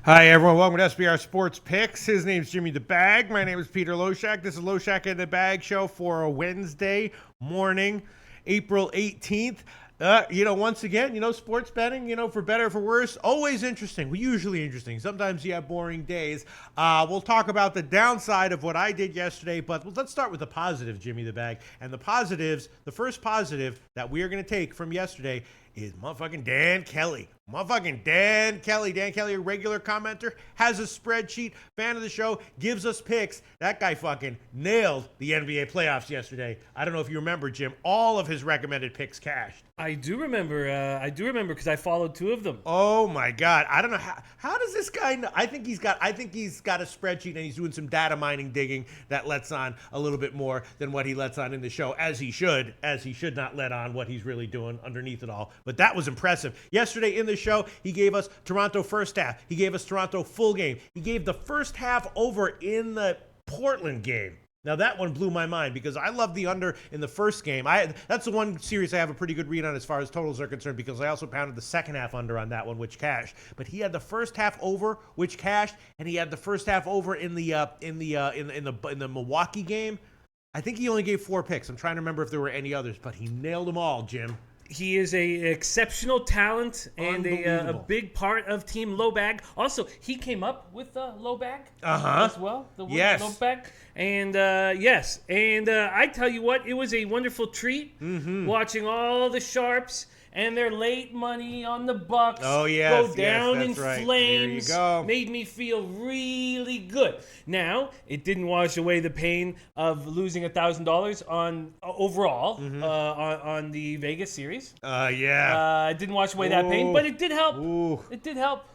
Hi, everyone. Welcome to SBR Sports Picks. His name's Jimmy the Bag. My name is Peter Loshak. This is Loshak and the Bag show for a Wednesday morning, April 18th. Once again, sports betting, for better or for worse, always interesting. Usually interesting. Sometimes you have boring days. We'll talk about the downside of what I did yesterday, but let's start with the positives, Jimmy the Bag. And the positives, the first positive that we are going to take from yesterday is motherfucking Dan Kelly. Dan Kelly, a regular commenter, has a spreadsheet, fan of the show, gives us picks. That guy fucking nailed the NBA playoffs yesterday. I don't know if you remember, Jim. All of his recommended picks cashed. I do remember because I followed two of them. Oh my God! I don't know how does this guy know? I think he's got a spreadsheet and he's doing some data mining digging that lets on a little bit more than what he lets on in the show, as he should not let on what he's really doing underneath it all. But that was impressive. Yesterday in the show, he gave us Toronto first half. He gave us Toronto full game. He gave the first half over in the Portland game. Now, that one blew my mind because I love the under in the first game. That's the one series I have a pretty good read on as far as totals are concerned because I also pounded the second half under on that one, which cashed. But he had the first half over, which cashed, and he had the first half over in the Milwaukee game. I think he only gave 4 picks. I'm trying to remember if there were any others, but he nailed them all, Jim. He is a exceptional talent and a big part of Team Lowbag. Also, he came up with Lowbag as well. Yes. Lowbag. And yes. And I tell you what, it was a wonderful treat watching all the Sharps and their late money on the Bucks go down in flames. There you go. Made me feel really good. Now, it didn't wash away the pain of losing $1,000 on overall on the Vegas series. It didn't wash away that pain, but it did help. Ooh. It did help.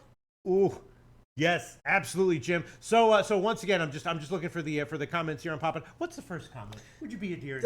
Ooh. Yes, absolutely, Jim. So once again, I'm just looking for the comments here on Poppin'. What's the first comment? Would you be a dear?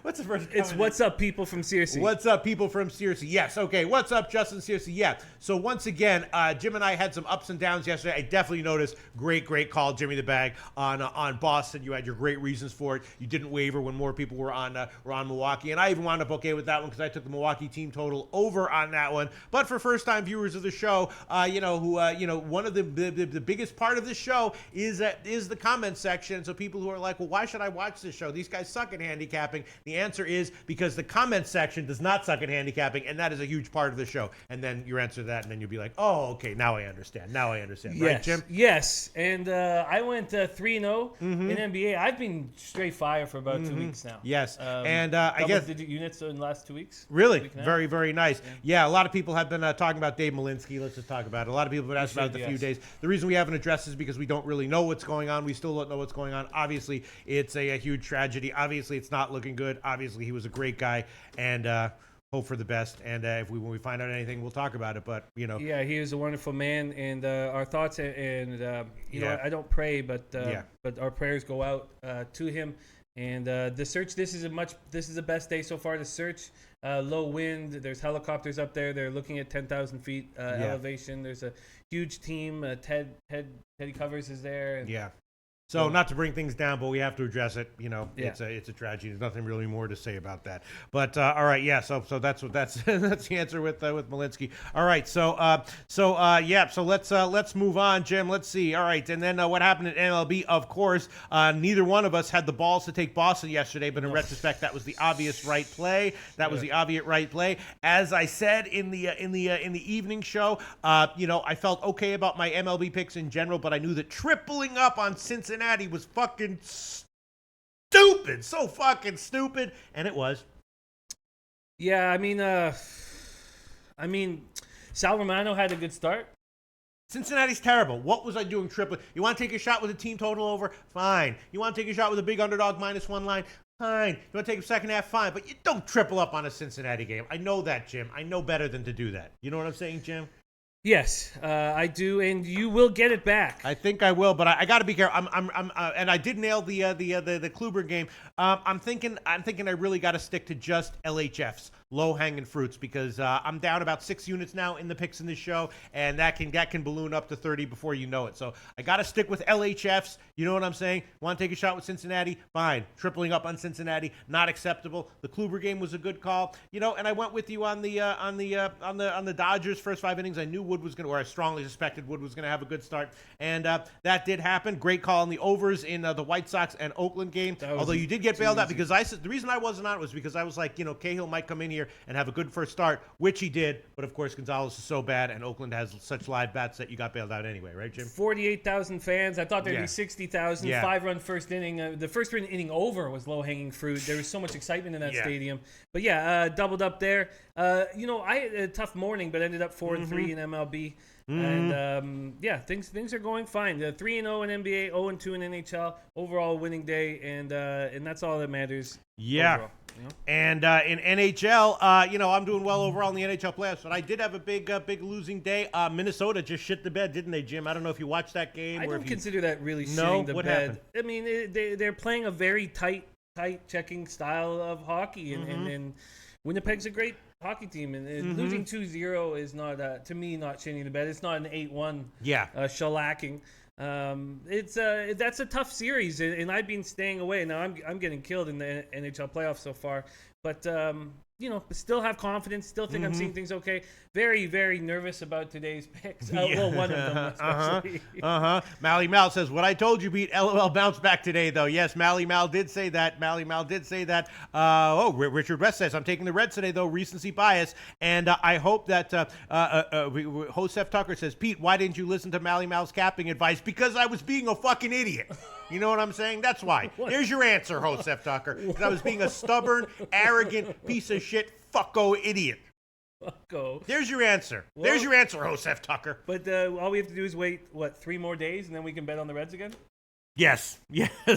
What's the first comment? It's what's up, people from Searcy. What's up, people from Searcy? Yes, okay. What's up, Justin Searcy? Yeah. So once again, Jim and I had some ups and downs yesterday. I definitely noticed great call, Jimmy the Bag on Boston. You had your great reasons for it. You didn't waver when more people were on Milwaukee, and I even wound up okay with that one because I took the Milwaukee team total over on that one. But for first-time viewers of the show, one of the biggest part of this show is the comment section. So people who are like, well, why should I watch this show? These guys suck at handicapping. The answer is because the comment section does not suck at handicapping, and that is a huge part of the show. And then you answer that, and then you'll be like, oh, okay, now I understand. Yes. Right, Jim? Yes, and I went 3-0 in NBA. I've been straight fire for about 2 weeks now. Yes, and I guess double-digit units in the last 2 weeks. Really, very, very nice. Yeah, a lot of people have been talking about Dave Malinsky. Let's just talk about it. A lot of people have been asked about it a few days. The reason we haven't addressed is because we don't really know what's going on. We still don't know what's going on. Obviously, it's a huge tragedy. Obviously, it's not looking good. Obviously, he was a great guy, and hope for the best. And when we find out anything, we'll talk about it. But yeah, he is a wonderful man, and our thoughts and I don't pray, but our prayers go out to him. And the search. This is the best day so far to search. Low wind. There's helicopters up there. They're looking at 10,000 feet elevation. There's a huge team. Teddy Covers is there. And, So not to bring things down, but we have to address it. It's a tragedy. There's nothing really more to say about that. But all right, yeah. So that's that's the answer with Malinsky. All right, so let's move on, Jim. Let's see. All right, and then what happened at MLB? Of course, neither one of us had the balls to take Boston yesterday, but in retrospect, that was the obvious right play. As I said in the evening show, I felt okay about my MLB picks in general, but I knew that tripling up on Cincinnati was fucking stupid, so fucking stupid, and it was. Yeah, I mean, Sal Romano had a good start. Cincinnati's terrible. What was I doing tripling? You want to take a shot with a team total over? Fine. You want to take a shot with a big underdog -1 line? Fine. You want to take a second half? Fine. But you don't triple up on a Cincinnati game. I know that, Jim. I know better than to do that. You know what I'm saying, Jim? Yes, I do, and you will get it back. I think I will, but I got to be careful. And I did nail the Kluber game. I'm thinking I really got to stick to just LHFs. low-hanging fruits, because I'm down about 6 units now in the picks in this show, and that can balloon up to 30 before you know it. So I got to stick with LHFs. You know what I'm saying? Want to take a shot with Cincinnati? Fine. Tripling up on Cincinnati, not acceptable. The Kluber game was a good call, and I went with you on the Dodgers first 5 innings. I knew Wood was going to, or I strongly suspected Wood was going to have a good start, and that did happen. Great call on the overs in the White Sox and Oakland game. Although you did get bailed out, because the reason I wasn't on it was because I was like, Cahill might come in here and have a good first start, which he did. But of course, Gonzalez is so bad, and Oakland has such live bats that you got bailed out anyway, right, Jim? 48,000 fans. I thought there'd be 60,000. Yeah. 5-run first inning. The first inning over was low-hanging fruit. There was so much excitement in that stadium. But doubled up there. I had a tough morning, but ended up 4-3 in MLB. And things are going fine. 3-0 in NBA, 0-2 in NHL. Overall winning day, and that's all that matters. Yeah. Overall, And in NHL, I'm doing well overall in the NHL playoffs, but I did have a big losing day. Minnesota just shit the bed, didn't they, Jim? I don't know if you watched that game. I don't consider that really No? shitting the What bed. happened? I mean, they're playing a very tight checking style of hockey, and Winnipeg's a great hockey team, and losing 2-0 is not, to me, not shitting the bed. It's not an 8-1 shellacking. That's a tough series, and I've been staying away. Now I'm getting killed in the NHL playoffs so far, but still have confidence. Still think I'm seeing things okay. Very, very nervous about today's picks. Well, one of them especially. Mally Mal says, "What I told you beat LOL bounce back today, though." Yes, Mally Mal did say that. Richard West says, "I'm taking the Reds today, though. Recency bias." And I hope that Joseph Tucker says, "Pete, why didn't you listen to Mally Mal's capping advice?" Because I was being a fucking idiot. You know what I'm saying? That's why. Here's your answer, Joseph Tucker. Because I was being a stubborn, arrogant piece of shit, fucko idiot. Fucko. There's your answer. There's your answer, Joseph Tucker. But all we have to do is wait, 3 more days, and then we can bet on the Reds again? Yes.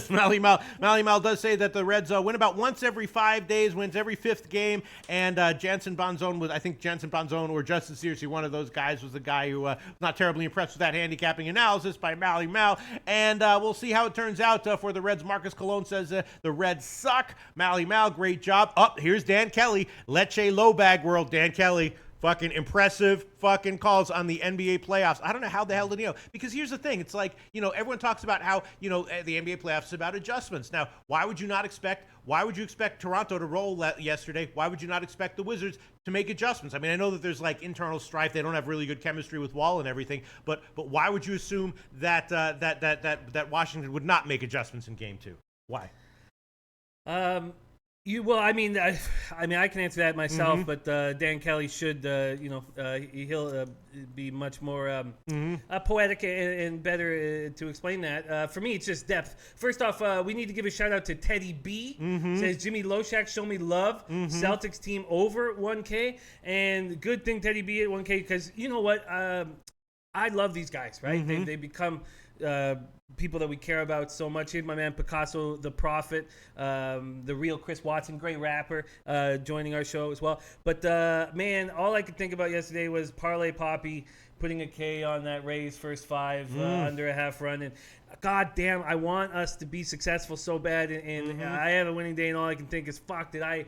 Mally Mal does say that the Reds win about once every 5 days, wins every 5th game, and Jansen Bonzone or Justin Searcy, one of those guys, was the guy who was not terribly impressed with that handicapping analysis by Mally Mal, and we'll see how it turns out for the Reds. Marcus Colon says the Reds suck. Mally Mal, great job. Here's Dan Kelly, Lecce low bag world. Dan Kelly, fucking impressive fucking calls on the NBA playoffs. I don't know how the hell did he know? Because here's the thing. It's like, everyone talks about how, the NBA playoffs is about adjustments. Now, why would you expect Toronto to roll yesterday? Why would you not expect the Wizards to make adjustments? I mean, I know that there's like internal strife. They don't have really good chemistry with Wall and everything, but why would you assume that Washington would not make adjustments in game 2? Why? I can answer that myself, but Dan Kelly should, he'll be much more poetic and better to explain that. For me, it's just depth. First off, we need to give a shout out to Teddy B. Says, Jimmy Loshak, show me love. Celtics team over 1K. And good thing Teddy B at 1K, because you know what? I love these guys, right? They become people that we care about so much. Here's my man Picasso, the Prophet, the real Chris Watson, great rapper, joining our show as well. But man, all I could think about yesterday was Parlay Poppy putting a K on that Rays first 5 under a half run, and God damn, I want us to be successful so bad, and I have a winning day, and all I can think is, fuck, did I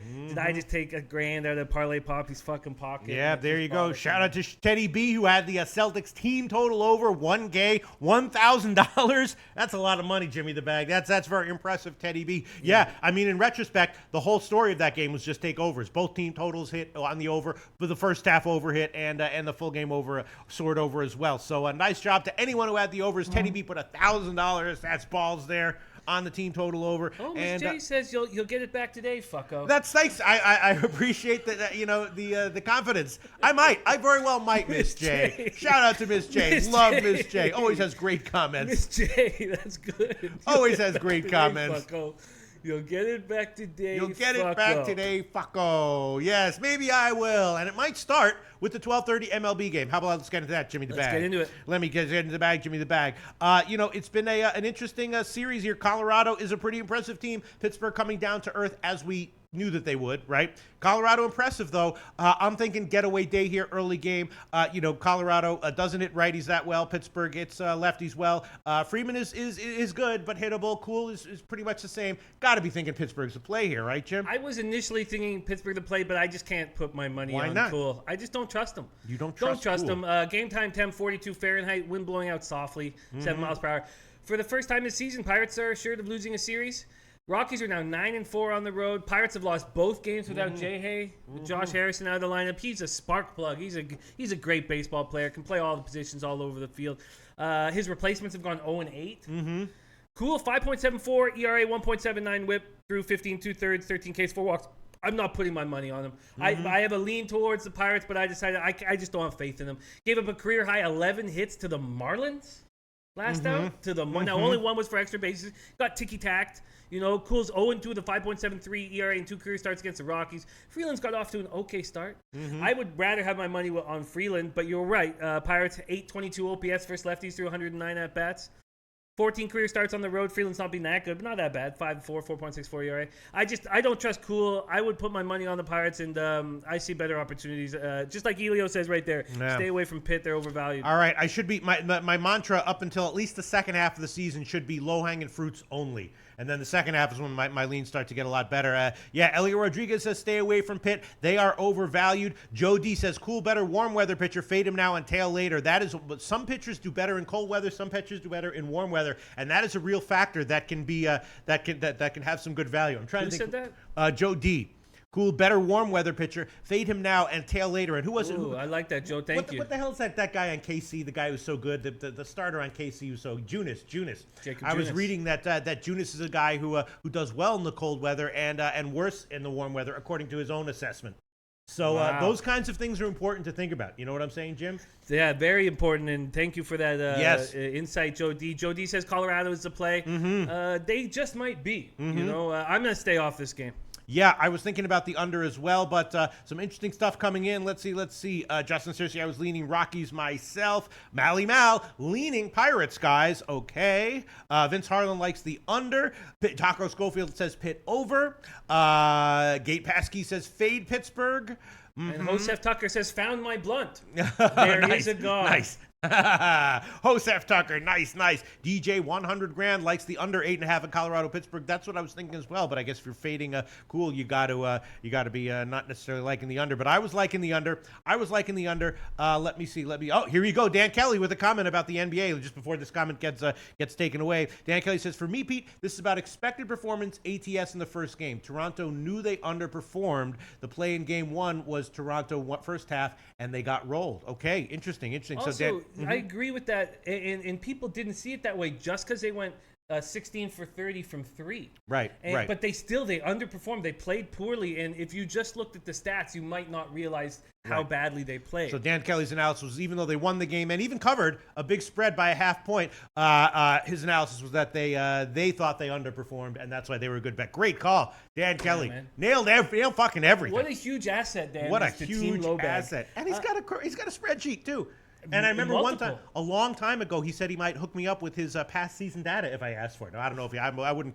just take $1,000 out of Parlay Poppy's fucking pocket? Yeah, there you go. Shout out to Teddy B, who had the Celtics team total over $1,000. That's a lot of money, Jimmy the Bag. That's very impressive, Teddy B. Yeah, I mean, in retrospect, the whole story of that game was just take overs. Both team totals hit on the over, but the first half over hit and the full game over soared over as well. So a nice job to anyone who had the overs. Teddy B put $1,000. That's balls there on the team total over. Oh, Miss J says you'll get it back today, fucko. That's nice. I appreciate that. The confidence. I very well might, Miss J. Shout out to Miss J. Love Miss J. Always has great comments. Miss J, that's good. Always has great comments. Fucko. You'll get it back today, You'll get it back today, fucko. Yes, maybe I will. And it might start with the 12:30 MLB game. How about let's get into that, Jimmy the Bag? Let's get into it. Let me get into the bag, Jimmy the Bag. It's been an interesting series here. Colorado is a pretty impressive team. Pittsburgh coming down to earth as we knew that they would, right? Colorado impressive, though. I'm thinking getaway day here, early game. Colorado doesn't hit righties that well. Pittsburgh hits lefties well. Freeman is good, but hittable. Cool is pretty much the same. Got to be thinking Pittsburgh's a play here, right, Jim? I was initially thinking Pittsburgh to play, but I just can't put my money on not? Cool. I just don't trust them. You don't trust them. Game time temp 42 Fahrenheit, wind blowing out softly, 7 miles per hour. For the first time this season, Pirates are assured of losing a series. Rockies are now 9-4 on the road. Pirates have lost both games without Jay with Josh Harrison out of the lineup. He's a spark plug. He's a great baseball player. Can play all the positions all over the field. His replacements have gone 0-8. Cool, 5.74 ERA, 1.79 WHIP through 15 2/3, 13 Ks, 4 walks. I'm not putting my money on him. I have a lean towards the Pirates, but I decided I just don't have faith in them. Gave up a career high 11 hits to the Marlins last out. Now only one was for extra bases. Got ticky-tacked. Cool's 0-2 with a 5.73 ERA and 2 career starts against the Rockies. Freeland's got off to an okay start. I would rather have my money on Freeland, but you're right. Pirates 822 OPS versus lefties through 109 at-bats. 14 career starts on the road. Freeland's not been that good, but not that bad. 5.4, 4.64 ERA. I don't trust Cool. I would put my money on the Pirates, and I see better opportunities. Just like Elio says right there, stay away from Pitt. They're overvalued. All right, I should be my mantra up until at least the second half of the season should be low-hanging fruits only. And then the second half is when my leans start to get a lot better. Elio Rodriguez says stay away from Pitt. They are overvalued. Joe D says Cool better warm weather pitcher. Fade him now and tail later. That is what some pitchers do better in cold weather. Some pitchers do better in warm weather, and that is a real factor that can be that can have some good value. I'm trying Who to think. said that? Joe D. Cool, better warm weather pitcher. Fade him now and tail later. And who was it? I like that, Joe. Thank you. What the hell is that guy on KC? The guy who's so good. The starter on KC who's so Junis. I was reading that Junis is a guy who does well in the cold weather and worse in the warm weather, according to his own assessment. So those kinds of things are important to think about. You know what I'm saying, Jim? Yeah, very important, and thank you for that insight, Joe D. Joe D says Colorado is the play. They just might be. I'm going to stay off this game. Yeah, I was thinking about the under as well, but some interesting stuff coming in. Let's see. Justin Searcy, I was leaning Rockies myself. Mal leaning Pirates, guys. Okay. Vince Harlan likes the under. Taco Schofield says Pitt over. Gate Paskey says fade Pittsburgh. And Josef Tucker says found my blunt. There is a God. Nice. Josef Tucker, nice. DJ 100 grand likes the under 8.5 in Colorado Pittsburgh. That's what I was thinking as well. But I guess if you're fading Cool, you got to be not necessarily liking the under. But I was liking the under. Let me see. Oh, here you go. Dan Kelly with a comment about the NBA just before this comment gets taken away. Dan Kelly says, for me, Pete, this is about expected performance ATS in the first game. Toronto knew they underperformed. The play in game 1 was Toronto first half, and they got rolled. Okay, interesting. Also, so Dan, I agree with that, and people didn't see it that way just because they went 16 for 30 from 3. Right. But they underperformed. They played poorly, and if you just looked at the stats, you might not realize how badly they played. So Dan Kelly's analysis was, even though they won the game and even covered a big spread by a half point, his analysis was that they thought they underperformed, and that's why they were a good bet. Great call, Dan Kelly. Nailed fucking everything. What a huge asset, Dan. What a huge asset. And he's got a spreadsheet too. And I remember one time, a long time ago, he said he might hook me up with his past season data if I asked for it. Now, I don't know if I wouldn't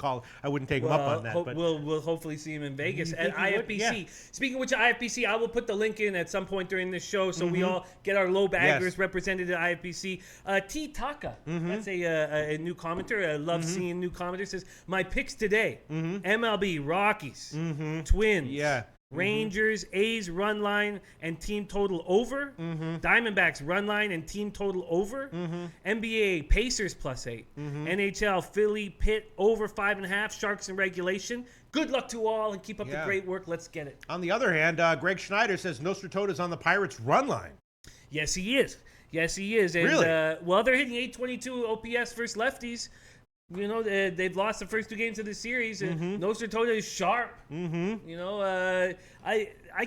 take him up on that. But we'll hopefully see him in Vegas at IFBC. Yeah. Speaking of which, IFBC, I will put the link in at some point during this show so we all get our low baggers represented at IFBC. T Taka, that's a new commenter. I love seeing new commenters. Says my picks today: MLB, Rockies, Twins. Rangers, A's run line and team total over. Diamondbacks run line and team total over. NBA Pacers +8. NHL Philly Pitt over 5.5. Sharks in regulation. Good luck to all and keep up the great work. Let's get it. On the other hand, Greg Schneider says Nostratota's on the Pirates run line. Yes, he is. And, really? They're hitting 822 OPS versus lefties. They've lost the first 2 games of the series, and Nostratota is sharp. I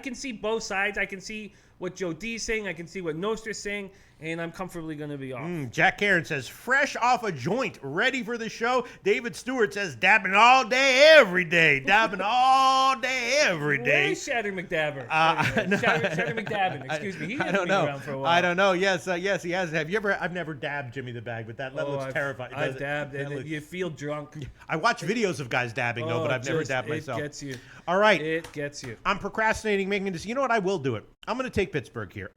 can see both sides. I can see what Joe D's saying. I can see what Nostra's saying, and I'm comfortably going to be off. Jack Karen says, fresh off a joint, ready for the show. David Stewart says, dabbing all day, every day. Dabbing all day, every day. Where's Shatter McDabber? Shatter McDabbin, excuse me. He hasn't been around for a while. I don't know. Yes, he has. I've never dabbed Jimmy the Bag, but that looks terrifying. I've dabbed, and you feel drunk. I watch videos of guys dabbing, though, but I've never dabbed myself. It gets you. All right. It gets you. I'm procrastinating making this. You know what? I will do it. I'm going to take Pittsburgh here.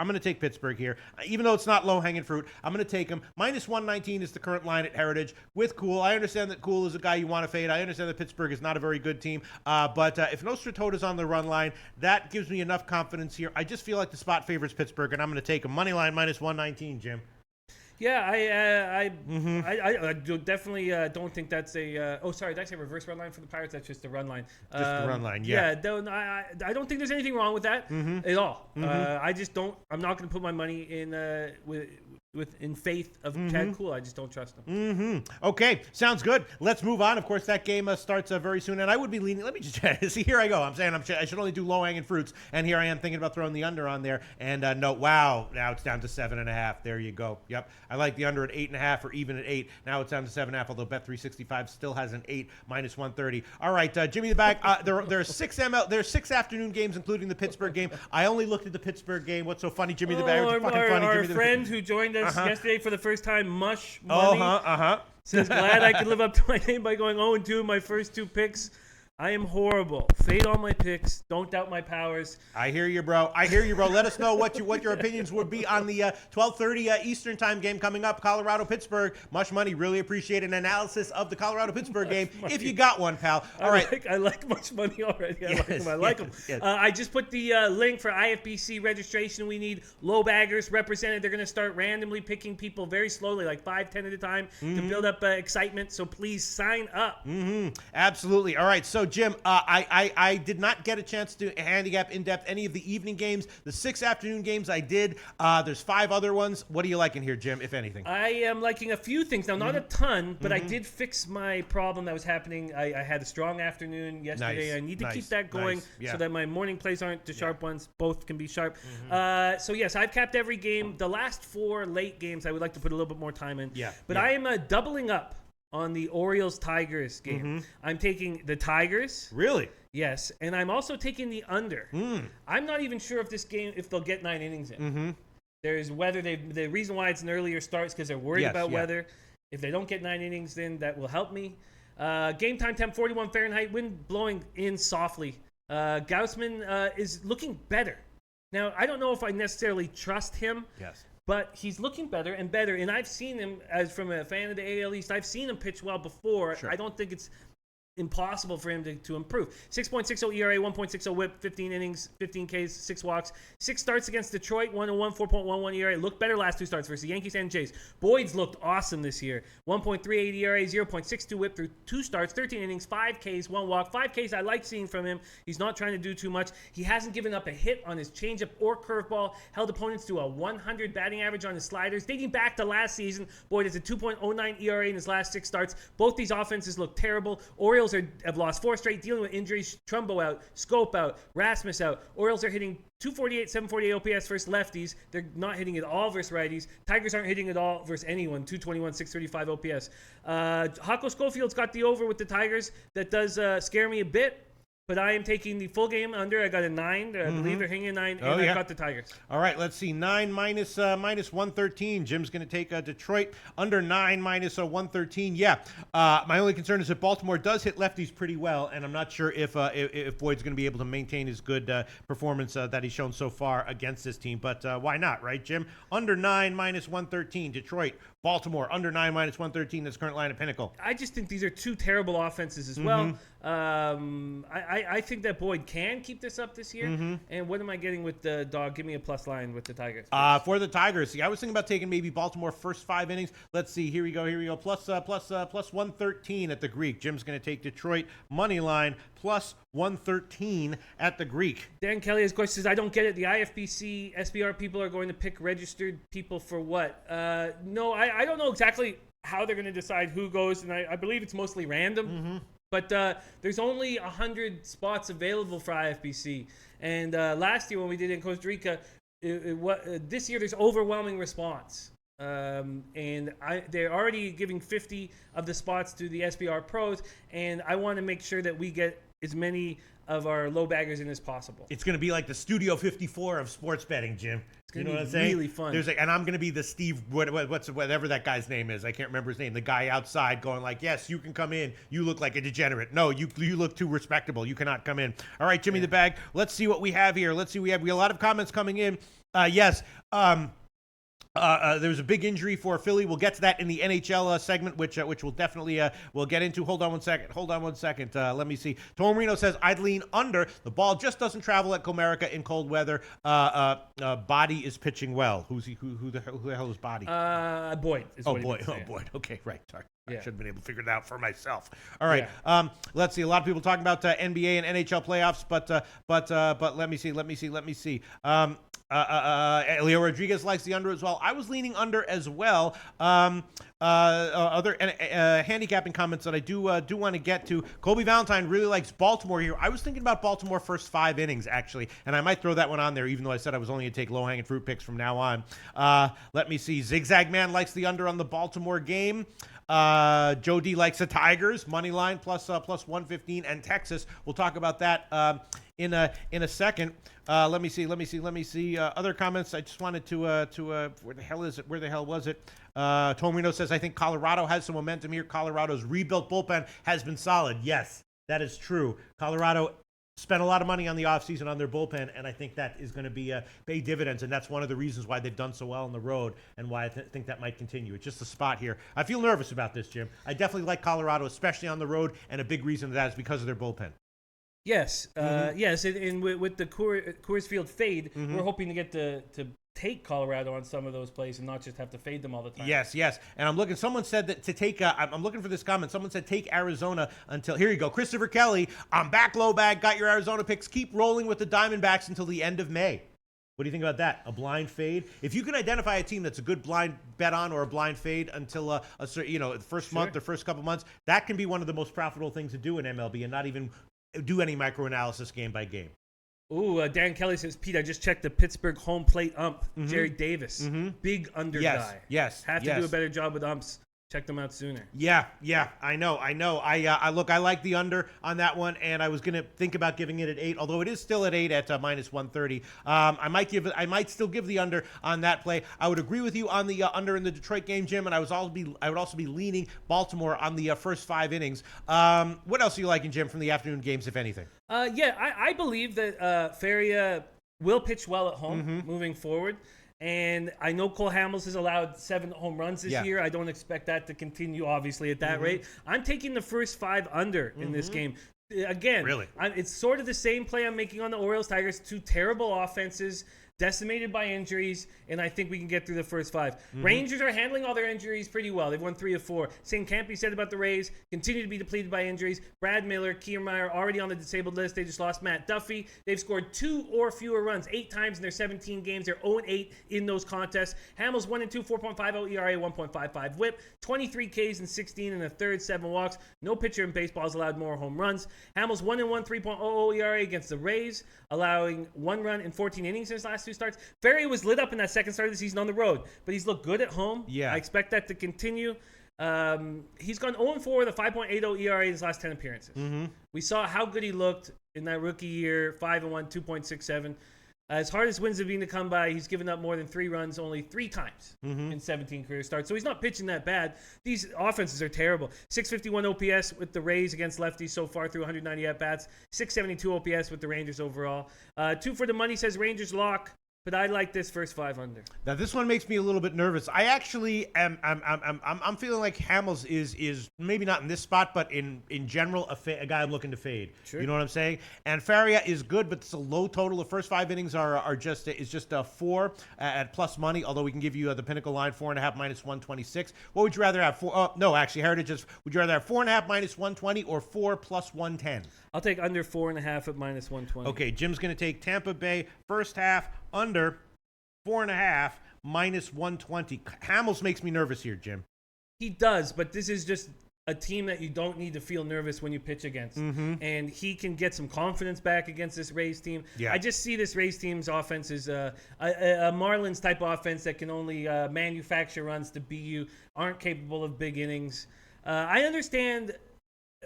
Even though it's not low-hanging fruit, I'm going to take them. Minus 119 is the current line at Heritage with Cool. I understand that Cool is a guy you want to fade. I understand that Pittsburgh is not a very good team. But if Nostratota's on the run line, that gives me enough confidence here. I just feel like the spot favors Pittsburgh, and I'm going to take them. Money line minus 119, Jim. Yeah, I definitely don't think that's a. Sorry, did I say reverse run line for the Pirates? That's just a run line. Just the run line, yeah. I don't think there's anything wrong with that at all. I just don't. I'm not going to put my money in in faith of Chad Cool. I just don't trust him. Okay, sounds good. Let's move on. Of course, that game starts very soon, and I would be leaning. Let me just see. Here I go. I'm saying I should only do low-hanging fruits, and here I am thinking about throwing the under on there. And no, wow, now it's down to 7.5. There you go. Yep, I like the under at 8.5 or even at 8. Now it's down to 7.5. Although Bet365 still has an 8 minus 130. All right, Jimmy the Bag. There are 6 afternoon games, including the Pittsburgh game. I only looked at the Pittsburgh game. What's so funny, Jimmy the Bag? Our friend who joined us yesterday for the first time, Mush Money, says, glad I could live up to my name by going 0-2 in my first 2 picks. I am horrible. Fade all my picks. Don't doubt my powers. I hear you, bro. Let us know what your opinions would be on the 12:30 Eastern time game coming up. Colorado-Pittsburgh. Much money. Really appreciate an analysis of the Colorado-Pittsburgh game if you got one, pal. All right. I like Much Money already. I like him. Yes. I just put the link for IFBC registration. We need low baggers represented. They're going to start randomly picking people very slowly, like 5, 10 at a time, to build up excitement. So please sign up. Absolutely. All right. So Jim, I did not get a chance to handicap in depth any of the evening games. The 6 afternoon games I did. There's 5 other ones. What are you liking here, Jim, if anything? I am liking a few things. Now, not a ton, but I did fix my problem that was happening. I had a strong afternoon yesterday. Nice. I need to keep that going so that my morning plays aren't the sharp ones. Both can be sharp. So, yes, I've capped every game. The last 4 late games I would like to put a little bit more time in. But I am doubling up on the Orioles-Tigers game. I'm taking the Tigers. Really? Yes, and I'm also taking the under. I'm not even sure if they'll get 9 innings in. There's weather. The reason why it's an earlier start is because they're worried about weather. If they don't get 9 innings in, that will help me. Game time temp 41 Fahrenheit, wind blowing in softly. Gaussman is looking better. Now, I don't know if I necessarily trust him. Yes. But he's looking better and better, and I've seen him, as from a fan of the AL East, I've seen him pitch well before. Sure. I don't think it's impossible for him to improve. 6.60 ERA, 1.60 whip, 15 innings, 15 Ks, 6 walks. 6 starts against Detroit, 101, 4.11 ERA. Looked better last 2 starts versus the Yankees and Jays. Boyd's looked awesome this year. 1.38 ERA, 0.62 whip through 2 starts, 13 innings, 5 Ks, 1 walk. 5 Ks I like seeing from him. He's not trying to do too much. He hasn't given up a hit on his changeup or curveball. Held opponents to a 100 batting average on his sliders. Dating back to last season, Boyd has a 2.09 ERA in his last 6 starts. Both these offenses look terrible. Orioles have lost 4 straight, dealing with injuries. Trumbo out, Scope out, Rasmus out. Orioles are hitting 248, 748 OPS versus lefties. They're not hitting it all versus righties. Tigers aren't hitting it all versus anyone. 221, 635 OPS. Hako Schofield's got the over with the Tigers. That does scare me a bit. But I am taking the full game under. I got a 9. I believe they're hanging 9, and I got the Tigers. All right, let's see. 9 minus 113. Jim's going to take Detroit under 9 minus 113. Yeah. My only concern is that Baltimore does hit lefties pretty well, and I'm not sure if Boyd's going to be able to maintain his good performance that he's shown so far against this team. But why not, right, Jim? Under 9 minus 113. Detroit, Baltimore, under 9 minus 113. That's current line at Pinnacle. I just think these are 2 terrible offenses as well. I think that Boyd can keep this up this year. And what am I getting with the dog? Give me a plus line with the Tigers. For the Tigers, see, I was thinking about taking maybe Baltimore first 5 innings. Let's see. Here we go. Plus 113 at the Greek. Jim's going to take Detroit money line plus 113 at the Greek. Dan Kelly, of course, says, I don't get it. The IFBC SBR people are going to pick registered people for what? No, I don't know exactly how they're going to decide who goes, and I believe it's mostly random. But there's only 100 spots available for IFBC. And last year when we did it in Costa Rica, this year there's overwhelming response. And they're already giving 50 of the spots to the SBR pros. And I want to make sure that we get as many of our low baggers in as possible. It's going to be like the Studio 54 of sports betting, Jim. It's going to be really fun. And I'm going to be the Steve, whatever that guy's name is. I can't remember his name. The guy outside going like, yes, you can come in. You look like a degenerate. No, you look too respectable. You cannot come in. All right, Jimmy the Bag. Let's see what we have here. We have a lot of comments coming in. Yes. There was a big injury for Philly. We'll get to that in the NHL segment, which we'll definitely we'll get into. Hold on one second. Let me see. Tom Reno says I'd lean under. The ball just doesn't travel at Comerica in cold weather. Body is pitching well. Who the hell is Body? Boyd. Boyd. Okay, right. Sorry. Yeah. I should have been able to figure it out for myself. All right. Yeah. Let's see. A lot of people talking about NBA and NHL playoffs, but let me see. Leo Rodriguez likes the under as well. I was leaning under as well. Other handicapping comments that I do want to get to. Kobe Valentine really likes Baltimore here. I was thinking about Baltimore first 5 innings, actually, and I might throw that one on there, even though I said I was only going to take low-hanging fruit picks from now on. Let me see. Zigzag Man likes the under on the Baltimore game. Joe D likes the Tigers money line plus 115, and Texas. We'll talk about that in a second. Let me see. Other comments. I just wanted to where the hell is it? Where the hell was it? Tomino says I think Colorado has some momentum here. Colorado's rebuilt bullpen has been solid. Yes, that is true. Colorado spent a lot of money on the offseason on their bullpen, and I think that is going to pay dividends, and that's one of the reasons why they've done so well on the road and why I think that might continue. It's just a spot here. I feel nervous about this, Jim. I definitely like Colorado, especially on the road, and a big reason of that is because of their bullpen. Yes, yes, and with the Coors Field fade, we're hoping to get to take Colorado on some of those plays and not just have to fade them all the time. Yes. And I'm looking. Someone said that to take. I'm looking for this comment. Someone said take Arizona until. Here you go, Christopher Kelly. I'm back low bag. Got your Arizona picks. Keep rolling with the Diamondbacks until the end of May. What do you think about that? A blind fade? If you can identify a team that's a good blind bet on or a blind fade until the first month or first couple months, that can be one of the most profitable things to do in MLB and not even do any microanalysis game by game. Ooh, Dan Kelly says, Pete, I just checked the Pittsburgh home plate ump, Jerry Davis. Big under guy. Yes. Have to do a better job with umps. Check them out sooner. Yeah, I know. I like the under on that one, and I was gonna think about giving it at 8, although it is still at 8 at minus 130. I might still give the under on that play. I would agree with you on the under in the Detroit game, Jim, and I would also be leaning Baltimore on the first 5 innings. What else are you liking, Jim, from the afternoon games, if anything? I believe that Faria will pitch well at home moving forward. And I know Cole Hamels has allowed 7 home runs this year. I don't expect that to continue, obviously, at that rate. I'm taking the first 5 under in this game. Again, really? It's sort of the same play I'm making on the Orioles. Tigers, 2 terrible offenses, decimated by injuries, and I think we can get through the first 5. Rangers are handling all their injuries pretty well. They've won 3 of 4. Same can't be said about the Rays. Continue to be depleted by injuries. Brad Miller, Kiermaier already on the disabled list. They just lost Matt Duffy. They've scored 2 or fewer runs 8 times in their 17 games. They're 0-8 in those contests. Hamels 1-2, 4.50 ERA, 1.55 WHIP, 23 Ks and 16 and a third, 7 walks. No pitcher in baseball has allowed more home runs. Hamels 1-1, 3.00 ERA against the Rays, allowing 1 run in 14 innings in his last 2 starts. Ferry was lit up in that second start of the season on the road, but he's looked good at home. I expect that to continue. He's gone 0-4 with a 5.80 ERA in his last 10 appearances. We saw how good he looked in that rookie year, 5-1, 2.67. As hard as wins have been to come by, he's given up more than 3 runs only 3 times in 17 career starts. So he's not pitching that bad. These offenses are terrible. 651 OPS with the Rays against lefties so far through 190 at-bats. 672 OPS with the Rangers overall. 2 for the money says Rangers lock. But I like this first 5 under. Now this one makes me a little bit nervous. I actually am. I'm feeling like Hamels is maybe not in this spot, but in general a guy I'm looking to fade. Sure. You know what I'm saying? And Faria is good, but it's a low total. The first 5 innings are just 4 at plus money. Although we can give you the Pinnacle line 4.5 minus 126. What would you rather have? Heritage is. Would you rather have 4.5 minus 120 or 4 plus 110? I'll take under 4.5 at minus 120. Okay, Jim's going to take Tampa Bay first half under 4.5 minus 120. Hamels makes me nervous here, Jim. He does, but this is just a team that you don't need to feel nervous when you pitch against. And he can get some confidence back against this Rays team. I just see this Rays team's offense as a Marlins type offense that can only manufacture runs to beat you, aren't capable of big innings. I understand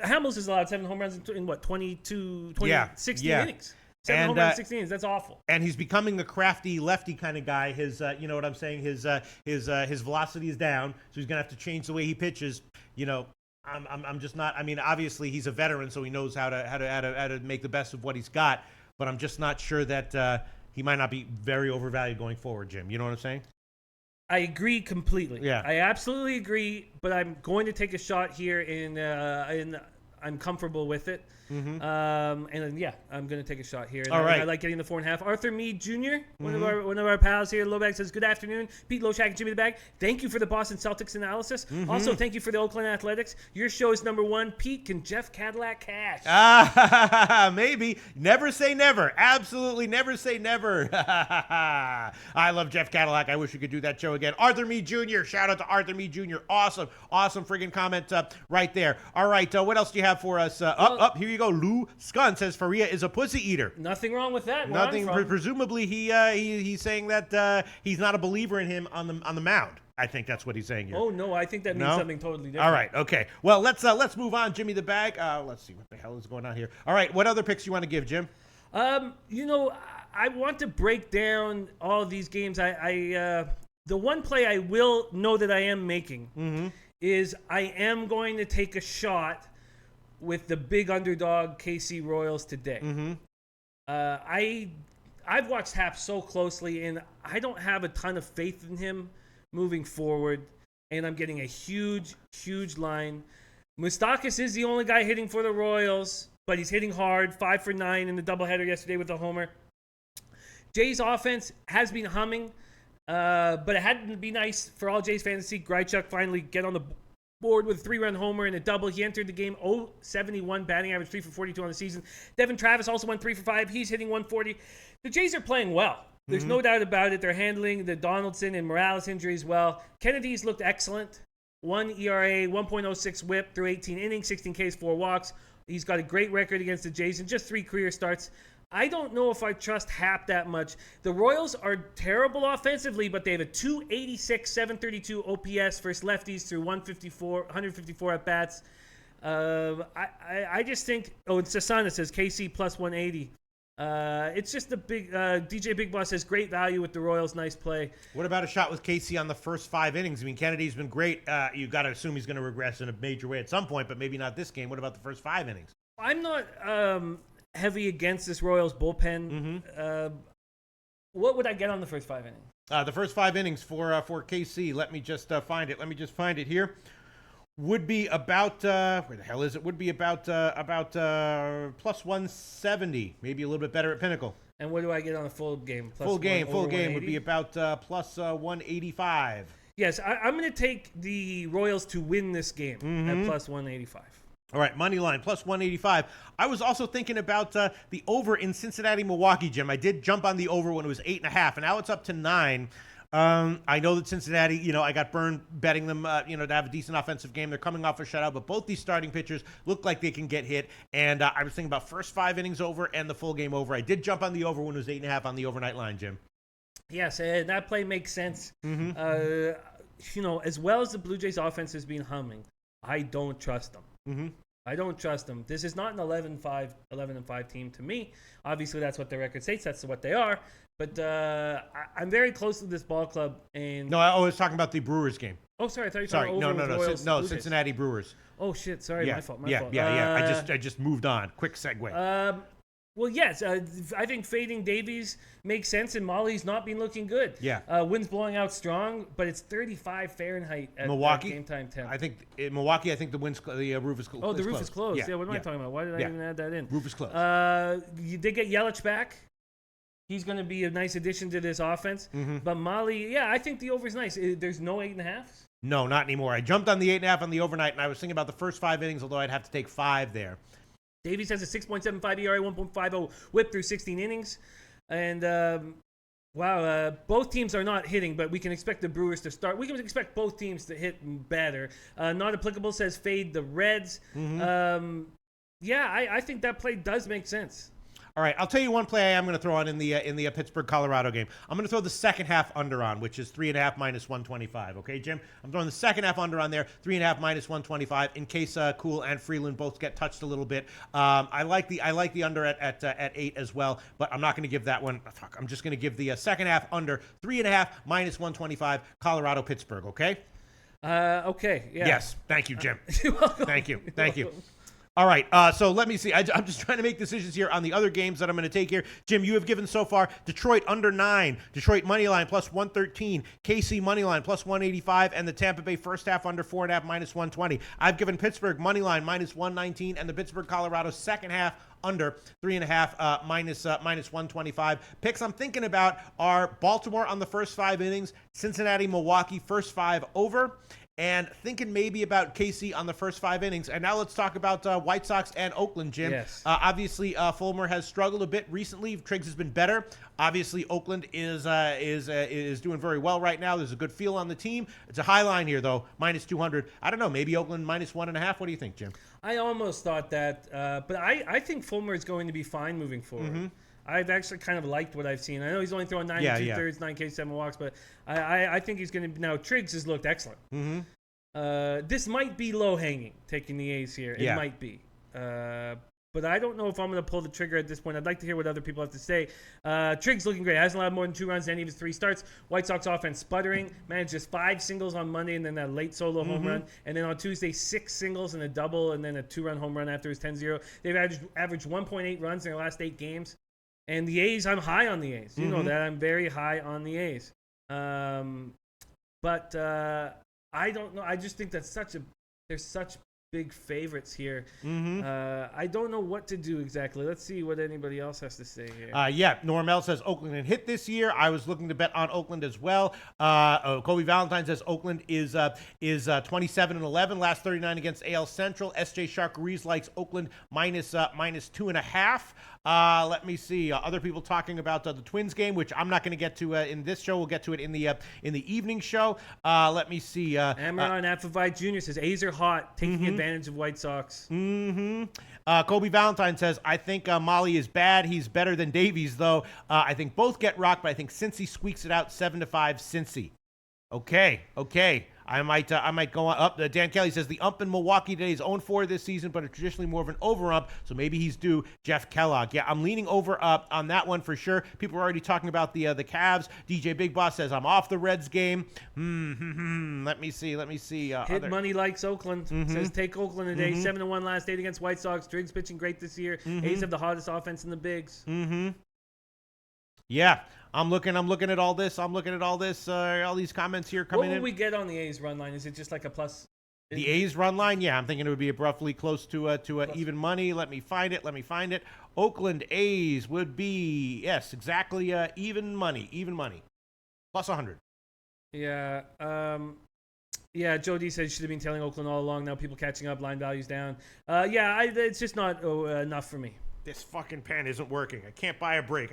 Hamels has allowed 7 home runs in what, 16 innings. 7 home runs, 16 innings. That's awful. And he's becoming a crafty lefty kind of guy. His, you know what I'm saying? His velocity is down, so he's gonna have to change the way he pitches. You know, I'm just not. I mean, obviously he's a veteran, so he knows how to make the best of what he's got. But I'm just not sure that he might not be very overvalued going forward, Jim. You know what I'm saying? I agree completely. Yeah. I absolutely agree, but I'm going to take a shot here and I'm comfortable with it. Mm-hmm. And yeah, I'm going to take a shot here. And All right. I like getting the 4.5. Arthur Mead Jr., one of our pals here, Loshak, says, good afternoon. Pete, Loshak, and Jimmy the Bag. Thank you for the Boston Celtics analysis. Mm-hmm. Also, thank you for the Oakland Athletics. Your show is number 1. Pete, can Jeff Cadillac cash? Maybe. Never say never. Absolutely never say never. I love Jeff Cadillac. I wish we could do that show again. Arthur Mead Jr. Shout out to Arthur Mead Jr. Awesome friggin' comment right there. All right. What else do you have for us? Here you go. Lou Scunn says Faria is a pussy eater. Nothing wrong with that. Nothing. Presumably, he's saying that he's not a believer in him on the mound. I think that's what he's saying here. Oh no, I think that means something totally different. All right, okay. Well, let's move on, Jimmy the Bag. Let's see what the hell is going on here. All right, what other picks you want to give, Jim? You know, I want to break down all of these games. The one play I will know that I am making is I am going to take a shot with the big underdog KC Royals today. I've watched Hap so closely, and I don't have a ton of faith in him moving forward, and I'm getting a huge line. Moustakas is the only guy hitting for the Royals, but he's hitting hard, 5 for 9 in the doubleheader yesterday with a homer. Jays offense has been humming, but it had to be nice for all Jays fans to see Grichuk finally get on the board with a 3-run homer and a double. He entered the game 0.71 batting average, 3 for 42 on the season. Devin Travis also went 3 for 5. He's hitting 140. The Jays are playing well. There's no doubt about it. They're handling the Donaldson and Morales injuries well. Kennedy's looked excellent. 1 ERA, 1.06 whip through 18 innings, 16 Ks, 4 walks. He's got a great record against the Jays and just 3 career starts. I don't know if I trust Hap that much. The Royals are terrible offensively, but they have a 286, 732 OPS versus lefties through 154 at bats. I just think. Oh, and Sasana says KC plus 180. It's just the big DJ Big Boss says great value with the Royals. Nice play. What about a shot with KC on the first 5 innings? I mean, Kennedy's been great. You got to assume he's going to regress in a major way at some point, but maybe not this game. What about the first 5 innings? I'm not heavy against this Royals bullpen. What would I get on the first 5 innings? The first 5 innings for KC. Let me just find it. Let me just find it here. Would be about where the hell is it? Would be about plus 170, maybe a little bit better at Pinnacle. And what do I get on a full game? Full game would be about plus 185. Yes, I'm going to take the Royals to win this game at plus 185. All right, money line, plus 185. I was also thinking about the over in Cincinnati-Milwaukee, Jim. I did jump on the over when it was 8.5, and now it's up to 9. I know that Cincinnati, I got burned betting them, to have a decent offensive game. They're coming off a shutout, but both these starting pitchers look like they can get hit. And I was thinking about first 5 innings over and the full game over. I did jump on the over when it was 8.5 on the overnight line, Jim. Yes, that play makes sense. As well as the Blue Jays offense has been humming, I don't trust them. I don't trust them. This is not an 11-5 team to me. Obviously, that's what their record states. That's what they are. But I'm very close to this ball club. And no, I was talking about the Brewers game. Oh, sorry. I thought you were talking about Royals, no, Cincinnati Brewers. Oh shit! Sorry, my fault. Yeah. I just moved on. Quick segue. Well, yes, I think fading Davies makes sense, and Molly's not been looking good. Yeah. Wind's blowing out strong, but it's 35 Fahrenheit at Milwaukee. Game time temp. I think in Milwaukee, the roof is closed. Oh, the roof is closed. Yeah, what am I talking about? Why did I even add that in? Roof is closed. You did get Yelich back. He's going to be a nice addition to this offense. But Molly, I think the over is nice. There's no 8.5. No, not anymore. I jumped on the 8.5 on the overnight, and I was thinking about the first 5 innings, although I'd have to take 5 there. Davies has a 6.75 ERA, 1.50 whip through 16 innings. And, both teams are not hitting, but we can expect the Brewers to start. We can expect both teams to hit better. Not applicable says fade the Reds. I think that play does make sense. All right, I'll tell you one play I am going to throw on in the Pittsburgh-Colorado game. I'm going to throw the second half under on, which is 3.5 minus 125. Okay, Jim? I'm throwing the second half under on there, 3.5 minus 125, in case Kuhl and Freeland both get touched a little bit. I like the under at 8 as well, but I'm not going to give that one. Fuck, I'm just going to give the second half under 3.5 minus 125. Colorado-Pittsburgh. Okay. Okay. Yeah. Yes. Thank you, Jim. You're welcome. Thank you. Thank you. All right, so let me see. I'm just trying to make decisions here on the other games that I'm going to take here. Jim, you have given so far Detroit under 9, Detroit money line plus 113, KC money line plus 185, and the Tampa Bay first half under 4.5 minus 120. I've given Pittsburgh money line minus 119, and the Pittsburgh Colorado second half under 3.5 minus 125. Picks I'm thinking about are Baltimore on the first 5 innings, Cincinnati, Milwaukee first 5 over, and thinking maybe about KC on the first 5 innings. And now let's talk about White Sox and Oakland, Jim. Yes. Obviously, Fulmer has struggled a bit recently. Triggs has been better. Obviously, Oakland is doing very well right now. There's a good feel on the team. It's a high line here, though, minus 200. I don't know, maybe Oakland minus 1.5. What do you think, Jim? I almost thought that, but I think Fulmer is going to be fine moving forward. Mm-hmm. I've actually kind of liked what I've seen. I know he's only throwing 9 2/3, 9 K, 7 walks, but I think he's going to. Now Triggs has looked excellent. Mm-hmm. This might be low hanging, taking the A's here. It might be, but I don't know if I'm going to pull the trigger at this point. I'd like to hear what other people have to say. Triggs looking great. Hasn't allowed more than 2 runs in any of his 3 starts. White Sox offense sputtering. Managed just 5 singles on Monday and then that late solo home run. And then on Tuesday, 6 singles and a double and then a 2-run home run after his 10-0. They've averaged 1.8 runs in their last 8 games. And the A's, I'm high on the A's. You know that. I'm very high on the A's. But I don't know. I just think that's there's such big favorites here. I don't know what to do exactly. Let's see what anybody else has to say here. Normel says Oakland and hit this year. I was looking to bet on Oakland as well. Kobe Valentine says Oakland is 27-11, last 39 against AL Central. SJ Sharkarees likes Oakland minus 2.5. Let me see. Other people talking about the Twins game, which I'm not going to get to in this show. We'll get to it in the evening show. Let me see. Amaron Afavai Jr. says A's are hot, taking advantage of White Sox. Kobe Valentine says, I think Molly is bad. He's better than Davies, though. I think both get rocked, but I think Cincy squeaks it out 7-5 Cincy. Okay. I might go up. Dan Kelly says the ump in Milwaukee today is 0-4 this season, but it's traditionally more of an over-ump, so maybe he's due Jeff Kellogg. Yeah, I'm leaning over up on that one for sure. People are already talking about the Cavs. DJ Big Boss says I'm off the Reds game. Let me see. Hit money likes Oakland. Says take Oakland today. 7-1 last 8 against White Sox. Driggs pitching great this year. A's have the hottest offense in the bigs. Yeah. I'm looking at all this. All these comments here coming in. What will we get on the A's run line? Is it just like a plus? The A's run line? Yeah, I'm thinking it would be roughly close to even money. Let me find it. Oakland A's would be, yes, exactly even money. Plus 100. Yeah. Joe D said should have been telling Oakland all along. Now people catching up, line values down. It's just not enough for me. This fucking pen isn't working. I can't buy a break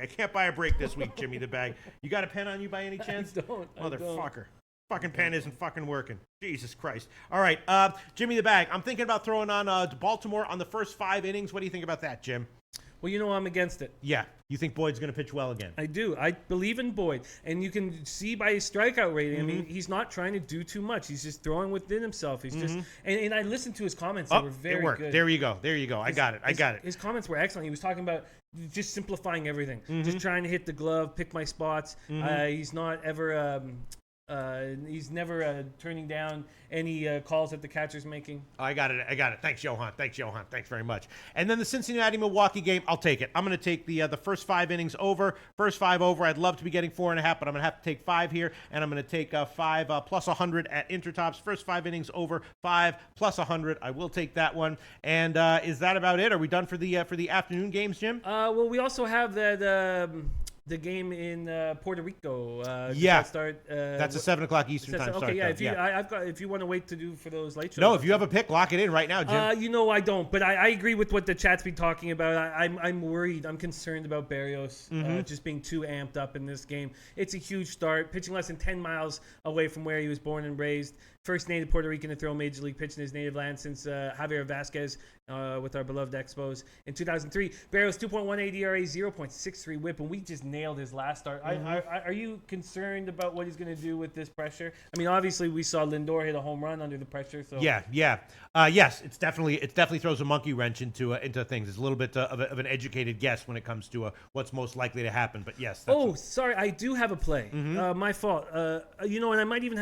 this week, Jimmy the Bag. You got a pen on you by any chance? I don't. Motherfucker. Fucking pen isn't fucking working. Jesus Christ. All right, Jimmy the Bag. I'm thinking about throwing on Baltimore on the first 5 innings. What do you think about that, Jim? Well, I'm against it. Yeah. You think Boyd's going to pitch well again? I do. I believe in Boyd. And you can see by his strikeout rating, I mean, he's not trying to do too much. He's just throwing within himself. He's just and I listened to his comments. They were very good. There you go. I got it. His comments were excellent. He was talking about just simplifying everything. Just trying to hit the glove, pick my spots. He's not ever he's never turning down any calls that the catcher's making. I got it. Thanks, Johan. Thanks very much. And then the Cincinnati-Milwaukee game, I'll take it. I'm going to take the first 5 innings over. First 5 over. I'd love to be getting 4.5, but I'm going to have to take 5 here, and I'm going to take 5 plus 100 at Intertops. First 5 innings over, 5 plus 100. I will take that one. And is that about it? Are we done for the afternoon games, Jim? Well, we also have that. the game in Puerto Rico. Yeah, start. That's a 7 o'clock Eastern time start. Okay, yeah. I've got. If you want to wait to do for those late shows. No, if you have a pick, lock it in right now, Jim. I don't. But I agree with what the chat's been talking about. I'm worried. I'm concerned about Barrios just being too amped up in this game. It's a huge start. Pitching less than 10 miles away from where he was born and raised. First native Puerto Rican to throw Major League pitch in his native land since Javier Vasquez with our beloved Expos in 2003. Barrios 2.18 ERA, 0.63 WHIP, and we just nailed his last start. Are you concerned about what he's going to do with this pressure? I mean, obviously we saw Lindor hit a home run under the pressure. So yeah. Yes, it definitely throws a monkey wrench into things. It's a little bit of an educated guess when it comes to what's most likely to happen. But yes. Sorry, I do have a play. My fault. And I might even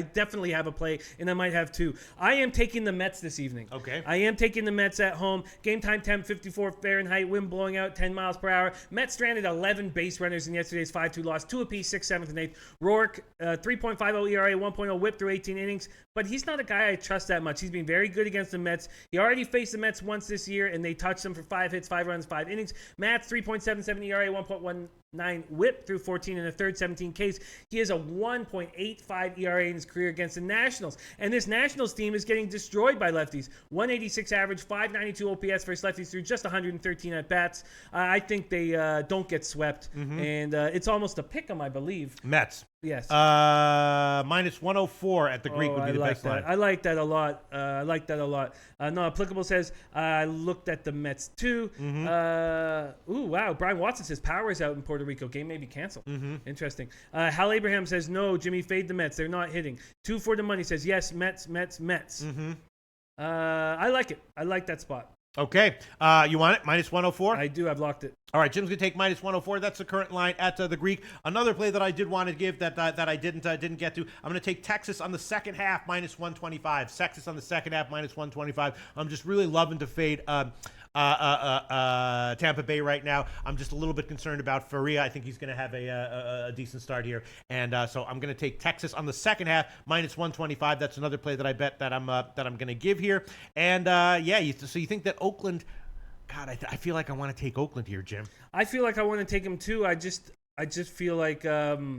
I definitely have a play, and I might have two. I am taking the Mets this evening. Okay. I am taking the Mets at home. Game time temp 54 Fahrenheit, wind blowing out 10 miles per hour. Mets stranded 11 base runners in yesterday's 5-2 loss, 2 apiece, 6th, 7th, and 8th. Rourke, 3.50 ERA, 1.0 whip through 18 innings, but he's not a guy I trust that much. He's been very good against the Mets. He already faced the Mets once this year, and they touched him for 5 hits, 5 runs, 5 innings. Mats, 3.77 ERA, 1.19 whip through 14 and a third, 17 Ks. He has a 1.85 ERA in his career against the Nationals. And this Nationals team is getting destroyed by lefties. 186 average, 592 OPS versus lefties through just 113 at-bats. I think they don't get swept. And it's almost a pick 'em, I believe. Mets. Yes. Minus 104 at the Greek would be the best line. I like that a lot. No Applicable says, I looked at the Mets too. Wow. Brian Watson says power is out in Puerto Rico. Game may be canceled. Interesting. Hal Abraham says, no, Jimmy, fade the Mets. They're not hitting. 2 for the money says, yes, Mets. I like it. I like that spot. Okay. You want it? Minus 104? I do. I've locked it. All right. Jim's going to take minus 104. That's the current line at the Greek. Another play that I did want to give that I didn't get to. I'm going to take Texas on the second half, minus 125. Texas on the second half, minus 125. I'm just really loving to fade Tampa Bay right now. I'm just a little bit concerned about Faria. I think he's going to have a decent start here. And so I'm going to take Texas on the second half, minus 125. That's another play that I bet that I'm going to give here. And so you think that Oakland, God, I feel like I want to take Oakland here, Jim. I feel like I want to take him too. I just feel like the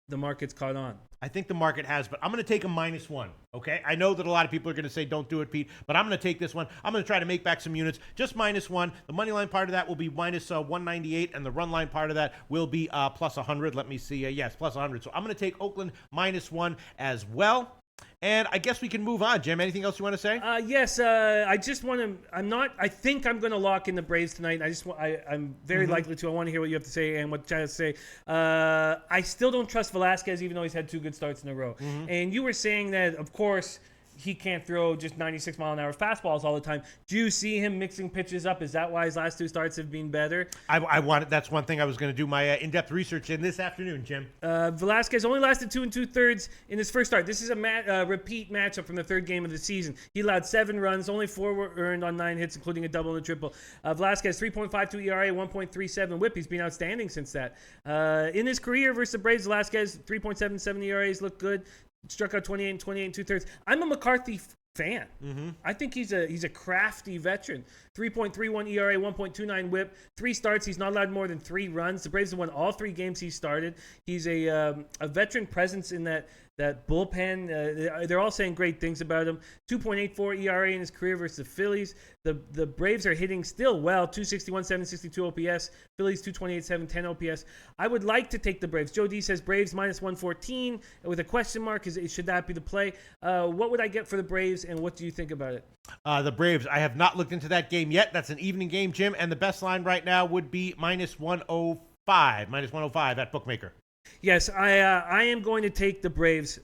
market's caught on. I think the market has, but I'm going to take a minus 1, okay? I know that a lot of people are going to say, don't do it, Pete, but I'm going to take this one. I'm going to try to make back some units, just minus 1. The money line part of that will be minus 198, and the run line part of that will be plus 100. Let me see. Yes, plus 100. So I'm going to take Oakland minus 1 as well. And I guess we can move on, Jim. Anything else you want to say? Yes. I just want to. I think I'm going to lock in the Braves tonight. I'm very likely to. I want to hear what you have to say and what Chad has to say. I still don't trust Velasquez, even though he's had 2 good starts in a row. And you were saying that, of course, he can't throw just 96-mile-an-hour fastballs all the time. Do you see him mixing pitches up? Is that why his last 2 starts have been better? That's one thing I was going to do my in-depth research in this afternoon, Jim. Velasquez only lasted 2 2/3 in his first start. This is a repeat matchup from the 3rd game of the season. He allowed 7 runs, only 4 were earned on 9 hits, including a double and a triple. Velasquez 3.52 ERA, 1.37 WHIP. He's been outstanding since that. In his career versus the Braves, Velasquez 3.77 ERAs look good. Struck out 28 and 2/3. I'm a McCarthy fan. I think he's a crafty veteran. 3.31 ERA, 1.29 WHIP. 3 starts. He's not allowed more than 3 runs. The Braves have won all 3 games he started. He's a veteran presence in that bullpen. They're all saying great things about him. 2.84 ERA in his career versus the Phillies. The Braves are hitting still well. 261, 762 OPS. Phillies 228, 710 OPS. I would like to take the Braves. Joe D says Braves minus 114 with a question mark. Should that be the play? What would I get for the Braves, and what do you think about it? The Braves, I have not looked into that game yet. That's an evening game, Jim, and the best line right now would be minus 105. Minus 105 at Bookmaker. Yes, I am going to take the Braves.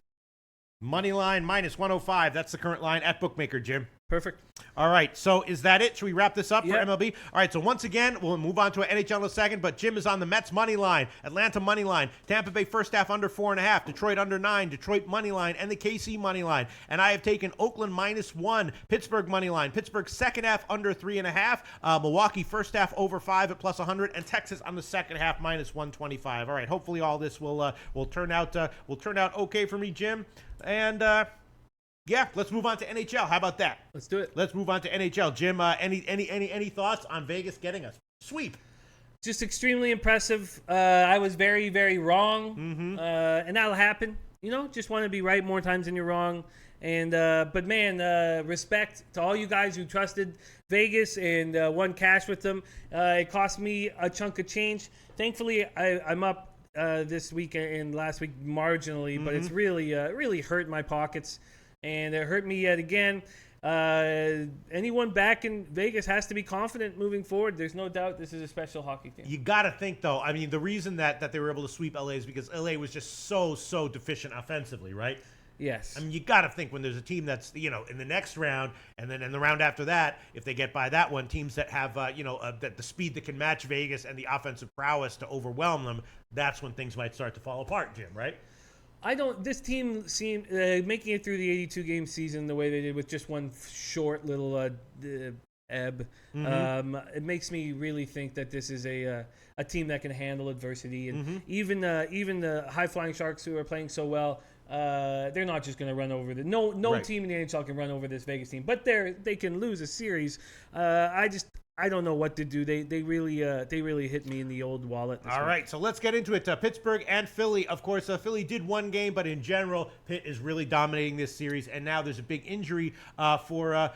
Money line minus 105. That's the current line at Bookmaker, Jim. Perfect. All right. So is that it? Should we wrap this up for MLB? All right. So once again, we'll move on to an NHL in a second, but Jim is on the Mets money line, Atlanta money line, Tampa Bay first half under 4.5, Detroit under 9, Detroit money line, and the KC money line. And I have taken Oakland minus 1, Pittsburgh money line, Pittsburgh second half under 3.5, Milwaukee first half over 5 at plus 100, and Texas on the second half minus 125. All right. Hopefully all this will turn out okay for me, Jim. And let's move on to NHL. How about that? Let's do it. Let's move on to NHL. Jim, any thoughts on Vegas getting us sweep? just extremely impressive. I was very, very wrong, and that'll happen. Just want to be right more times than you're wrong. And but man, respect to all you guys who trusted Vegas and won cash with them. It cost me a chunk of change. Thankfully, I'm up this week and last week marginally, but it's really hurt my pockets, and it hurt me yet again. Anyone back in Vegas has to be confident moving forward. There's no doubt this is a special hockey team. You got to think, though, I mean, the reason that they were able to sweep LA is because LA was just so deficient offensively, right? Yes. I mean, you got to think when there's a team that's, in the next round and then in the round after that, if they get by that one, teams that have, the speed that can match Vegas and the offensive prowess to overwhelm them, that's when things might start to fall apart, Jim, right? This team seemed making it through the 82 game season the way they did with just one short little ebb. It makes me really think that this is a team that can handle adversity, and even the high flying Sharks who are playing so well, they're not just going to run over no team in the NHL can run over this Vegas team, but they can lose a series. I don't know what to do. They really hit me in the old wallet. All right, so let's get into it. Pittsburgh and Philly. Of course, Philly did one game, but in general, Pitt is really dominating this series. And now there's a big injury for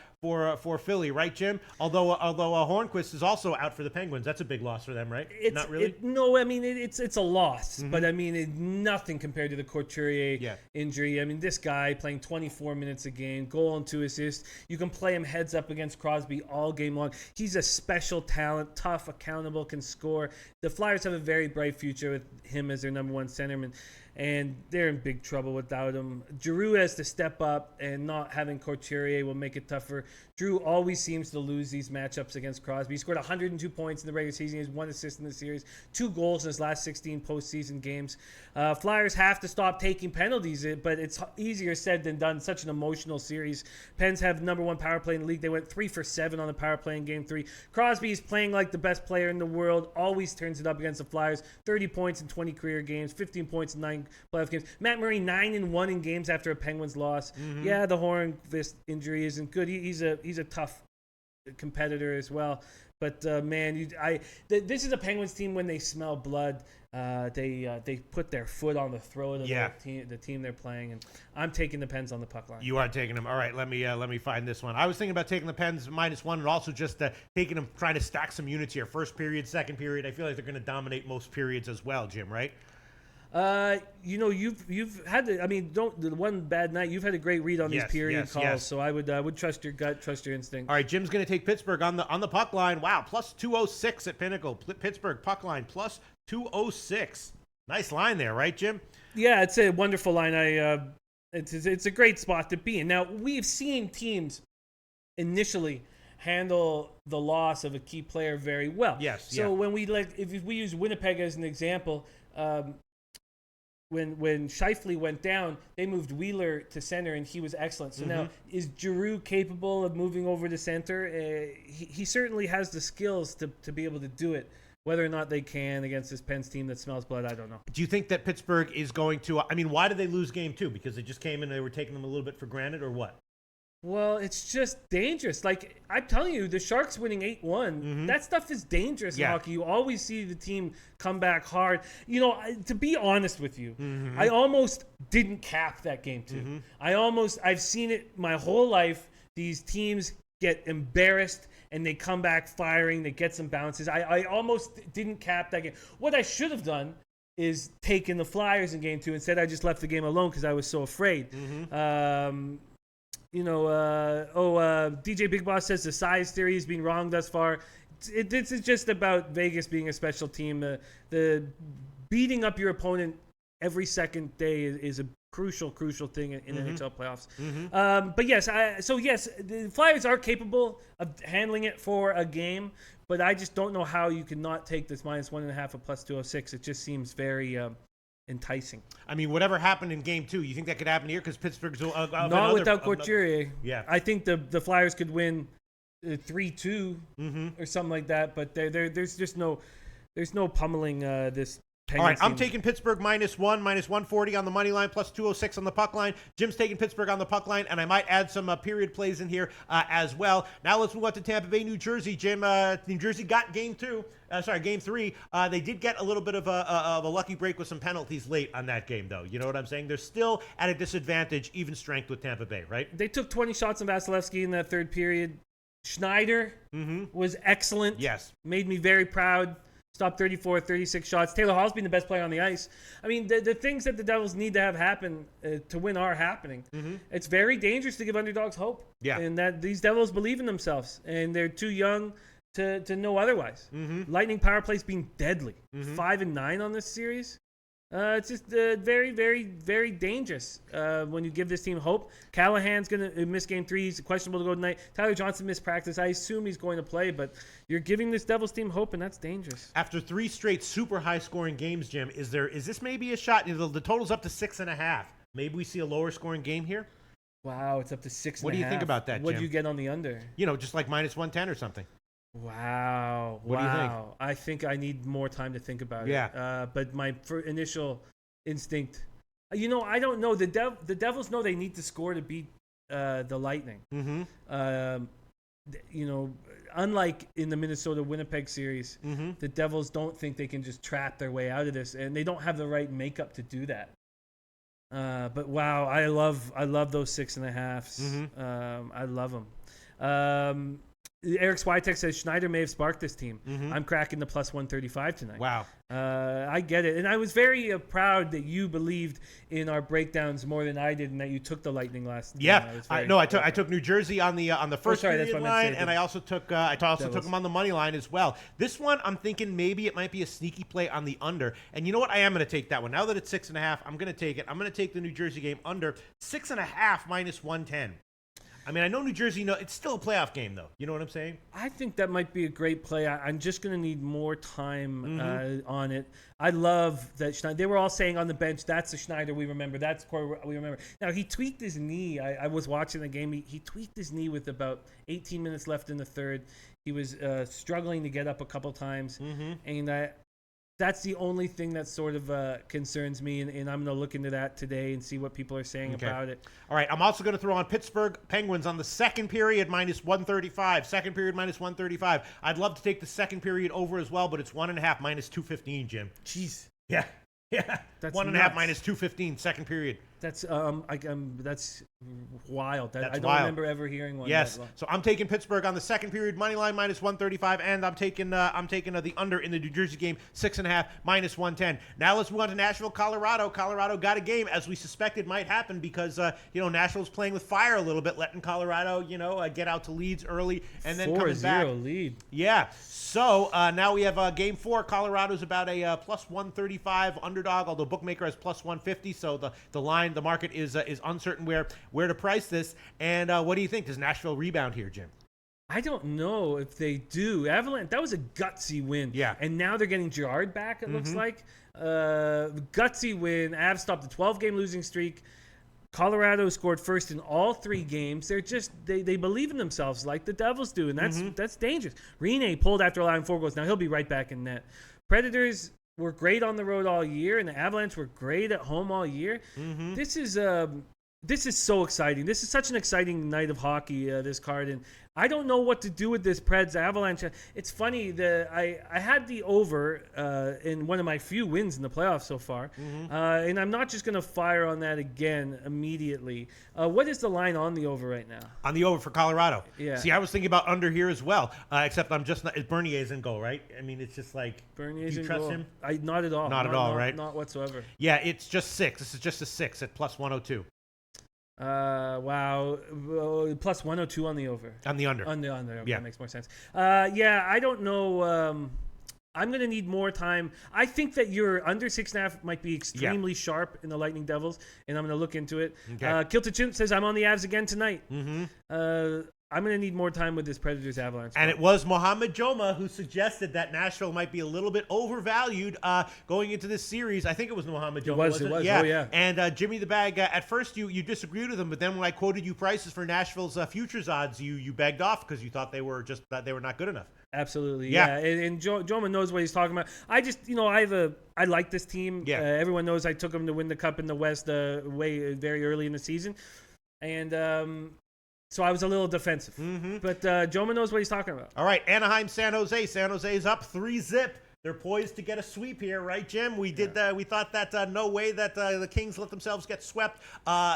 Philly, right, Jim? Although Hornquist is also out for the Penguins. That's a big loss for them, right? Not really. No, I mean it's a loss, but I mean nothing compared to the Couturier injury. I mean this guy playing 24 minutes a game, goal and 2 assists. You can play him heads up against Crosby all game long. He's a special talent, tough, accountable, can score. The Flyers have a very bright future with him as their number one centerman, and they're in big trouble without him. Giroux has to step up, and not having Couturier will make it tougher. Drew always seems to lose these matchups against Crosby. He scored 102 points in the regular season. He has 1 assist in the series, 2 goals in his last 16 postseason games. Flyers have to stop taking penalties, but it's easier said than done. Such an emotional series. Pens have number 1 power play in the league. They went 3 for 7 on the power play in Game 3. Crosby is playing like the best player in the world. Always turns it up against the Flyers. 30 points in 20 career games, 15 points in 9 playoff games. Matt Murray 9-1 in games after a Penguins loss. Yeah, the Hornquist injury isn't good. He's a tough competitor as well. But man, this is a Penguins team when they smell blood. They put their foot on the throat of the team they're playing, and I'm taking the Pens on the puck line. You are taking them. All right, let me find this one. I was thinking about taking the Pens -1 and also just taking them, trying to stack some units here. First period, second period. I feel like they're going to dominate most periods as well, Jim. Right? You've had the one bad night. You've had a great read on these period calls, so I would trust your gut, trust your instinct. All right, Jim's going to take Pittsburgh on the puck line. Wow, plus 206 at Pinnacle. Pittsburgh puck line plus 206. Nice line there, right, Jim? Yeah, it's a wonderful line. It's a great spot to be in. Now we've seen teams initially handle the loss of a key player very well. Yes. So when if we use Winnipeg as an example. When Scheifele went down, they moved Wheeler to center, and he was excellent. So now, is Giroux capable of moving over to center? He certainly has the skills to be able to do it. Whether or not they can against this Pens team that smells blood, I don't know. Do you think that Pittsburgh is going to – I mean, why did they lose game 2? Because they just came in and they were taking them a little bit for granted, or what? Well, it's just dangerous. Like, I'm telling you, the Sharks winning 8-1, that stuff is dangerous in hockey. You always see the team come back hard. To be honest with you, I almost didn't cap that game 2. I've seen it my whole life. These teams get embarrassed and they come back firing. They get some bounces. I almost didn't cap that game. What I should have done is taken the Flyers in game 2. Instead, I just left the game alone because I was so afraid. DJ Big Boss says the size theory has been wrong thus far. This is just about Vegas being a special team. The beating up your opponent every second day is a crucial thing in NHL playoffs. But yes, the Flyers are capable of handling it for a game, but I just don't know how you can not take this -1.5 at plus 206. It just seems very enticing. I mean, whatever happened in game 2, you think that could happen here? Because Pittsburgh's not without Couturier. Yeah, I think the Flyers could win 3-2 or something like that. But there's no pummeling this All right, I'm taking Pittsburgh -1, -140 on the money line, plus 206 on the puck line. Jim's taking Pittsburgh on the puck line, and I might add some period plays in here as well. Now let's move on to Tampa Bay, New Jersey. Jim, New Jersey got game 3. They did get a little bit of a lucky break with some penalties late on that game, though. You know what I'm saying? They're still at a disadvantage, even strength with Tampa Bay, right? They took 20 shots on Vasilevsky in that third period. Schneider was excellent. Yes. Made me very proud. Stopped 34, 36 shots. Taylor Hall's been the best player on the ice. I mean, the things that the Devils need to have happen to win are happening. It's very dangerous to give underdogs hope. Yeah. And that these Devils believe in themselves, and they're too young to know otherwise. Lightning power play's been deadly. 5-9 on this series. It's just very, very, very dangerous when you give this team hope. Callahan's going to miss game 3. He's questionable to go tonight. Tyler Johnson missed practice. I assume he's going to play, but you're giving this Devils team hope, and that's dangerous. After 3 straight super high-scoring games, Jim, is this maybe a shot? The total's up to 6.5. Maybe we see a lower-scoring game here? Wow, it's up to 6.5. What do you think about that, Jim? What do you get on the under? Just like -110 or something. Wow. What do you think? I think I need more time to think about it. But my initial instinct, I don't know. The Devils know they need to score to beat the Lightning. Unlike in the Minnesota-Winnipeg series, the Devils don't think they can just trap their way out of this, and they don't have the right makeup to do that. But wow, I love those 6.5s. I love them. Eric Swiatek says Schneider may have sparked this team. I'm cracking the plus 135 tonight. Wow. I get it. And I was very proud that you believed in our breakdowns more than I did, and that you took the Lightning last night. Yeah. I took New Jersey on the first period line, and I also took them on the money line as well. This one, I'm thinking maybe it might be a sneaky play on the under. And you know what? I am going to take that one. Now that it's 6.5, I'm going to take it. I'm going to take the New Jersey game under 6.5 -110. I mean, I know New Jersey, it's still a playoff game, though. You know what I'm saying? I think that might be a great play. I'm just going to need more time on it. I love that Schneider. They were all saying on the bench, that's the Schneider we remember. That's Corey we remember. Now, he tweaked his knee. I was watching the game. He tweaked his knee with about 18 minutes left in the third. He was struggling to get up a couple times. And that's the only thing that sort of concerns me, and I'm going to look into that today and see what people are saying about it. All right, I'm also going to throw on Pittsburgh Penguins on the second period -135. Second period -135. I'd love to take the second period over as well, but it's 1.5 -215, Jim. Jeez. Yeah. That's 1.5 -215 second period. That's wild. I don't wild. remember ever hearing one. Yes. So I'm taking Pittsburgh on the second period money line -135, and I'm taking the under in the New Jersey game 6.5 -110. Now let's move on to Nashville, Colorado. Colorado got a game as we suspected might happen because Nashville's playing with fire a little bit, letting Colorado get out to leads early and then coming back. 4-0 lead. Yeah. So now we have game 4. Colorado's about a plus 135 underdog, although bookmaker has plus 150. So the market is uncertain where to price this. And what do you think? Does Nashville rebound here, Jim? I don't know if they do. Avalanche, that was a gutsy win. Yeah. And now they're getting Girard back, it looks like. Gutsy win. Avs stopped a 12-game losing streak. Colorado scored first in all 3 games. They're just they believe in themselves like the Devils do, and that's dangerous. Rene pulled after allowing 4 goals. Now he'll be right back in net. Predators were great on the road all year, and the Avalanche were great at home all year. This is so exciting. This is such an exciting night of hockey, this card, and I don't know what to do with this Preds Avalanche. It's funny that I had the over in one of my few wins in the playoffs so far, and I'm not just going to fire on that again immediately. What is the line on the over right now? On the over for Colorado. Yeah. See, I was thinking about under here as well, except I'm just not. Bernier's in goal, right? I mean, it's just like Bernier's you in trust goal. him? Not at all. Not at all, right? Not whatsoever. Yeah, it's just 6. This is just a 6 at plus 102. Wow. Plus 102 on the over. On the under. On the under. Okay, Yeah. that makes more sense. I don't know. I'm going to need more time. I think that your under 6.5 might be extremely sharp in the Lightning Devils, and I'm going to look into it. Okay. Kilta Chimp says, I'm on the Avs again tonight. I'm going to need more time with this Predators-Avalanche. And it was Mohamed Joma who suggested that Nashville might be a little bit overvalued going into this series. I think it was Mohamed Joma. It was. Yeah. Oh, yeah. And Jimmy the Bag, at first you disagreed with him, but then when I quoted you prices for Nashville's futures odds, you begged off because you thought they were not good enough. Absolutely, yeah. And Joman knows what he's talking about. I just, I like this team. Yeah. Everyone knows I took them to win the Cup in the West very early in the season. And so I was a little defensive. Mm-hmm. But Joman knows what he's talking about. All right, Anaheim, San Jose. San Jose is up 3-0. They're poised to get a sweep here, right, Jim? We thought that no way that the Kings let themselves get swept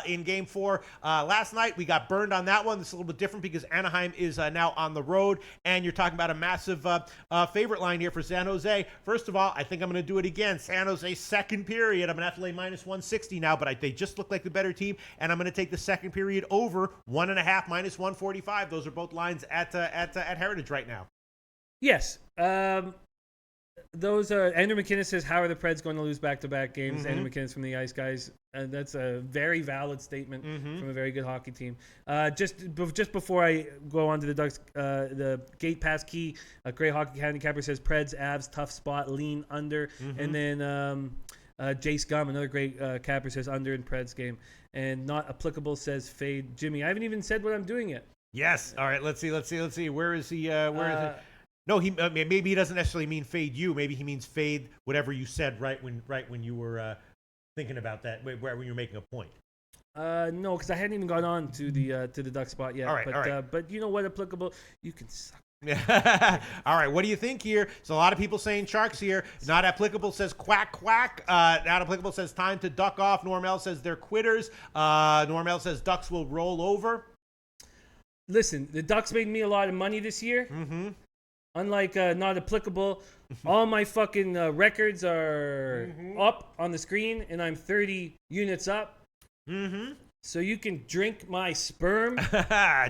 in Game 4 last night. We got burned on that one. This is a little bit different because Anaheim is now on the road, and you're talking about a massive favorite line here for San Jose. First of all, I think I'm going to do it again. San Jose second period. I'm going to have to lay minus 160 now, but they just look like the better team, and I'm going to take the second period over 1.5 minus 145. Those are both lines at Heritage right now. Yes. Those Andrew McKinnon says, how are the Preds going to lose back-to-back games? Mm-hmm. Andrew McKinnon's from the Ice Guys. And that's a very valid statement from a very good hockey team. Just before I go on to the Ducks, the Gate Pass Key, a great hockey handicapper says Preds, Avs, tough spot, lean under. And then Jace Gum, another great capper, says under in Preds game. And not applicable says fade Jimmy. I haven't even said what I'm doing yet. Yes. All right. Let's see. Where is he? Where is it? No, maybe he doesn't necessarily mean fade you. Maybe he means fade whatever you said right when you were thinking about that, when you were making a point. No, because I hadn't even gone on to the Duck spot yet. All right. But you know what? Applicable, you can suck. All right. What do you think here? So a lot of people saying Sharks here. Not applicable says quack quack. Not applicable says time to duck off. Normel says they're quitters. Normel says Ducks will roll over. Listen, the Ducks made me a lot of money this year. Mm-hmm. Unlike not applicable, all my fucking records are up on the screen, and I'm 30 units up. Mm-hmm. So you can drink my sperm.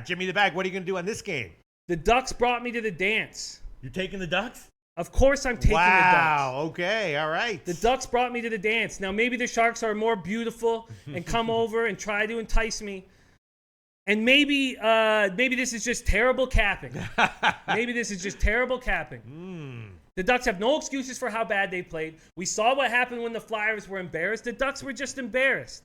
Jimmy the Bag, what are you going to do on this game? The Ducks brought me to the dance. You're taking the Ducks? Of course I'm taking the Ducks. Wow, okay, all right. The Ducks brought me to the dance. Now maybe the Sharks are more beautiful and come over and try to entice me. And maybe this is just terrible capping. The Ducks have no excuses for how bad they played. We saw what happened when the Flyers were embarrassed. The Ducks were just embarrassed.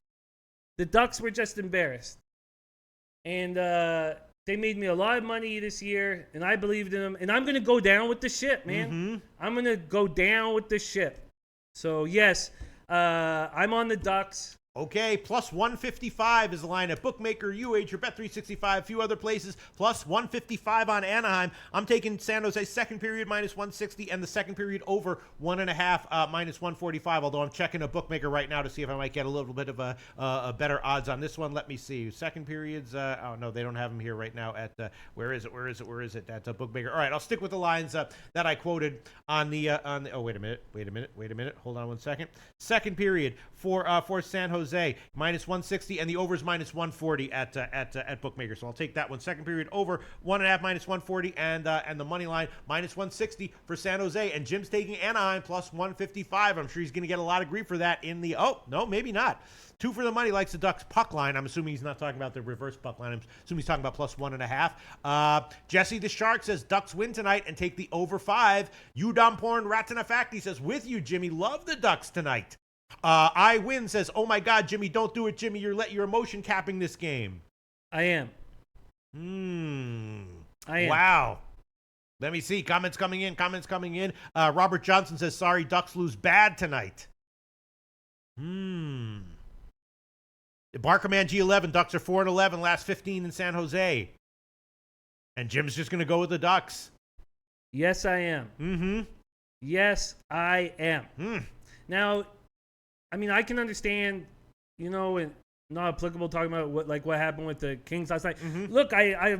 And they made me a lot of money this year, and I believed in them. And I'm going to go down with the ship, man. Mm-hmm. I'm going to go down with the ship. So, yes, I'm on the Ducks. Okay, plus 155 is the line at Bookmaker, UH, your Bet365, a few other places, plus 155 on Anaheim. I'm taking San Jose second period minus 160 and the second period over 1.5 minus 145, although I'm checking a Bookmaker right now to see if I might get a little bit of a better odds on this one. Let me see. Second periods, oh no, they don't have them here right now at, where is it, at Bookmaker. All right, I'll stick with the lines that I quoted on the, oh, wait a minute, hold on one second. Second period for San Jose. Minus 160 and the overs minus 140 at Bookmaker. So I'll take that one. Second period over 1.5 minus 140 and the money line minus 160 for San Jose. And Jim's taking Anaheim plus 155. I'm sure he's going to get a lot of grief for that in the no, maybe not. 2 for the money likes the Ducks puck line. I'm assuming he's not talking about the reverse puck line. I'm assuming he's talking about plus 1.5. Jesse the Shark says Ducks win tonight and take the over 5. Udom Porn Ratanafakti says with you, Jimmy. Love the Ducks tonight. I win says, oh my God, Jimmy, don't do it, Jimmy. You're emotion capping this game. I am. I am. Wow. Let me see. Comments coming in. Robert Johnson says, sorry, Ducks lose bad tonight. Barkerman G11, Ducks are 4-11, last 15 in San Jose. And Jim's just going to go with the Ducks. Yes, I am. Yes, I am. Now, I mean, I can understand, and not applicable talking about what happened with the Kings last night. Look, I've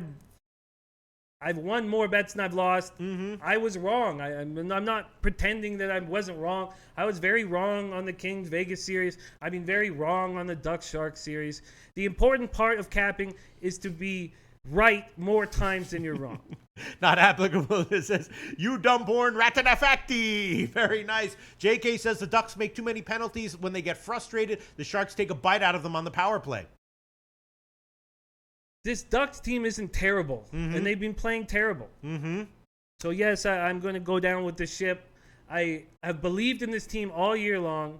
won more bets than I've lost. I was wrong. I'm not pretending that I wasn't wrong. I was very wrong on the Kings Vegas series. I've been very wrong on the Ducks Sharks series. The important part of capping is to be right more times than you're wrong. Not applicable. It says, you dumbborn ratanafacti. Very nice. JK says the Ducks make too many penalties. When they get frustrated, the Sharks take a bite out of them on the power play. This Ducks team isn't terrible, and they've been playing terrible. So, yes, I'm going to go down with the ship. I have believed in this team all year long,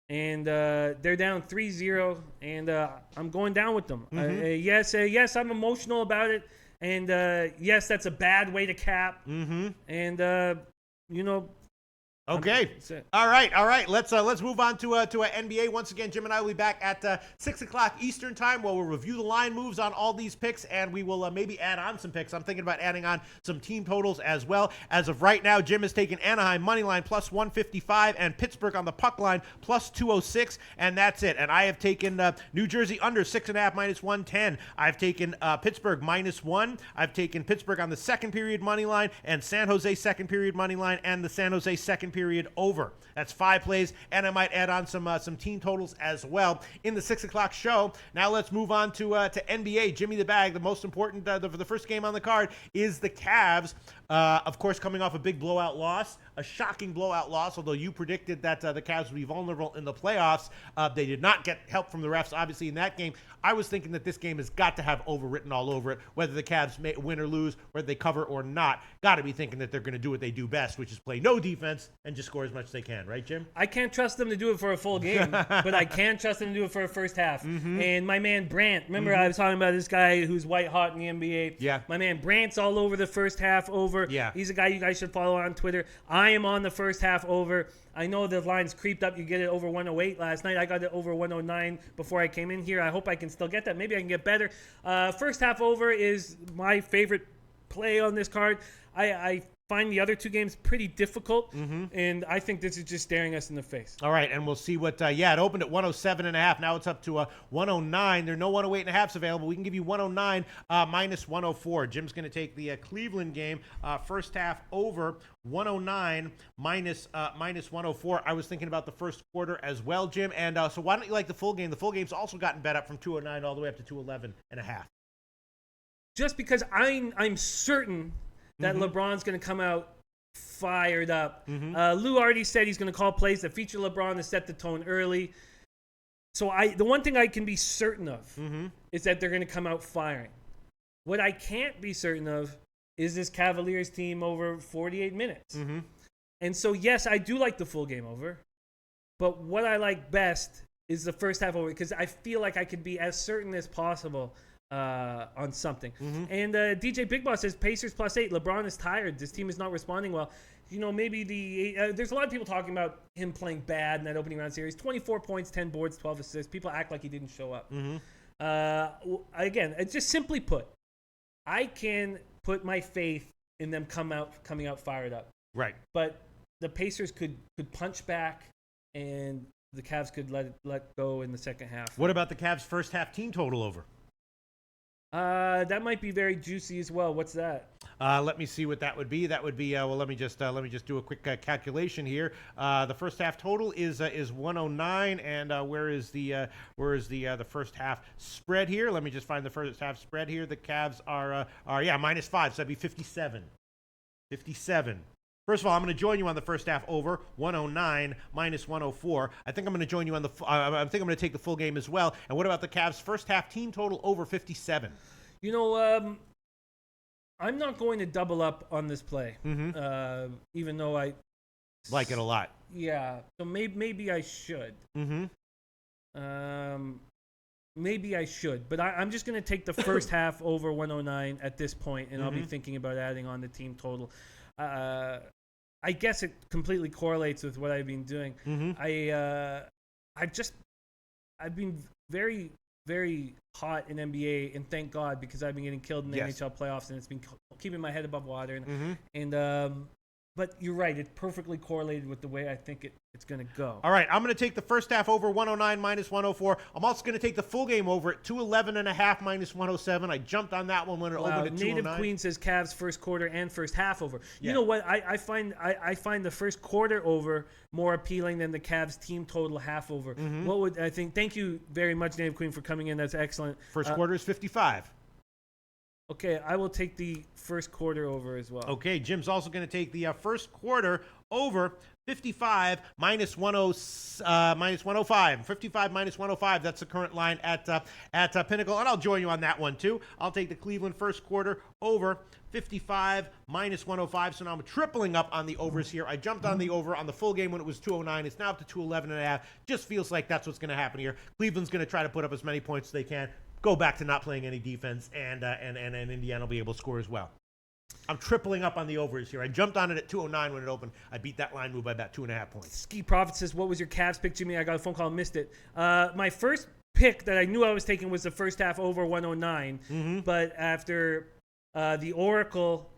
and they're down 3-0, and I'm going down with them. Yes, I'm emotional about it. And yes, that's a bad way to cap. Mm-hmm. And you know. Okay. All right. Let's move on to NBA. Once again, Jim and I will be back at 6 o'clock Eastern time, where we'll review the line moves on all these picks, and we will maybe add on some picks. I'm thinking about adding on some team totals as well. As of right now, Jim has taken Anaheim money line plus 155 and Pittsburgh on the puck line plus 206, and that's it. And I have taken New Jersey under 6.5 minus 110. I've taken Pittsburgh -1. I've taken Pittsburgh on the second period money line and San Jose second period money line and the San Jose second period over. That's 5 plays, and I might add on some team totals as well in the 6 o'clock show. Now let's move on to NBA. Jimmy the Bag, the most important, the first game on the card is the Cavs. Of course, coming off a big blowout loss, a shocking blowout loss, although you predicted that the Cavs would be vulnerable in the playoffs. They did not get help from the refs, obviously, in that game. I was thinking that this game has got to have overwritten all over it, whether the Cavs may win or lose, whether they cover or not. Got to be thinking that they're going to do what they do best, which is play no defense and just score as much as they can. Right, Jim? I can't trust them to do it for a full game, but I can trust them to do it for a first half. Mm-hmm. And my man Brant, remember I was talking about this guy who's white hot in the NBA? Yeah. My man Brant's all over the first half over. Yeah. He's a guy you guys should follow on Twitter. I am on the first half over. I know the line's creeped up. You get it over 108 last night. I got it over 109 before I came in here. I hope I can still get that. Maybe I can get better. First half over is my favorite play on this card. I find the other two games pretty difficult, and I think this is just staring us in the face. All right, and we'll see what, it opened at 107.5. Now it's up to 109. There are no 108.5s available. We can give you 109 minus 104. Jim's going to take the Cleveland game, first half over 109 minus 104. I was thinking about the first quarter as well, Jim. And so why don't you like the full game? The full game's also gotten bet up from 209 all the way up to 211.5. Just because I'm certain that LeBron's going to come out fired up. Lou already said he's going to call plays that feature LeBron to set the tone early. So the one thing I can be certain of is that they're going to come out firing. What I can't be certain of is this Cavaliers team over 48 minutes. And so, yes, I do like the full game over. But what I like best is the first half over, because I feel like I could be as certain as possible on something. And DJ Big Boss says Pacers +8. LeBron is tired. This team is not responding well. You know, maybe there's a lot of people talking about him playing bad in that opening round series. 24 points, 10 boards, 12 assists. People act like he didn't show up. Again, just simply put, I can put my faith in them coming out fired up. Right. But the Pacers could punch back, and the Cavs could let go in the second half. What about the Cavs' first half team total over? That might be very juicy as well. What's that? Let me see what that would be. That would be let me just do a quick calculation here. The first half total is 109, and where is the first half spread here? Let me just find the first half spread here. The Cavs are -5, so that'd be 57. 57. First of all, I'm going to join you on the first half over 109 minus 104. I think I'm going to join you on I think I'm going to take the full game as well. And what about the Cavs' first half team total over 57? You know, I'm not going to double up on this play, even though I like it a lot. Yeah, so maybe I should. Maybe I should, but I'm just going to take the first half over 109 at this point, and I'll be thinking about adding on the team total. I guess it completely correlates with what I've been doing. I've been very, very hot in NBA, and thank God, because I've been getting killed in the NHL playoffs, and it's been keeping my head above water. But you're right; it's perfectly correlated with the way I think it's going to go. All right, I'm going to take the first half over 109 minus 104. I'm also going to take the full game over at 211.5 minus 107. I jumped on that one when it opened at 209. Native Queen says Cavs first quarter and first half over. You know what? I find the first quarter over more appealing than the Cavs team total half over. What would I think? Thank you very much, Native Queen, for coming in. That's excellent. First quarter is 55. Okay, I will take the first quarter over as well. Okay, Jim's also going to take the first quarter over 55 minus 105. 55 minus 105, that's the current line at Pinnacle, and I'll join you on that one too. I'll take the Cleveland first quarter over 55 minus 105, so now I'm tripling up on the overs here. I jumped on the over on the full game when it was 209. It's now up to 211.5. Just feels like that's what's going to happen here. Cleveland's going to try to put up as many points as they can. go back to not playing any defense, and Indiana will be able to score as well. I'm tripling up on the overs here. I jumped on it at 209 when it opened. I beat that line move by about 2.5 points. Ski Prophet says, what was your Cavs pick, Jimmy? I got a phone call and missed it. My first pick that I knew I was taking was the first half over 109. But after the Oracle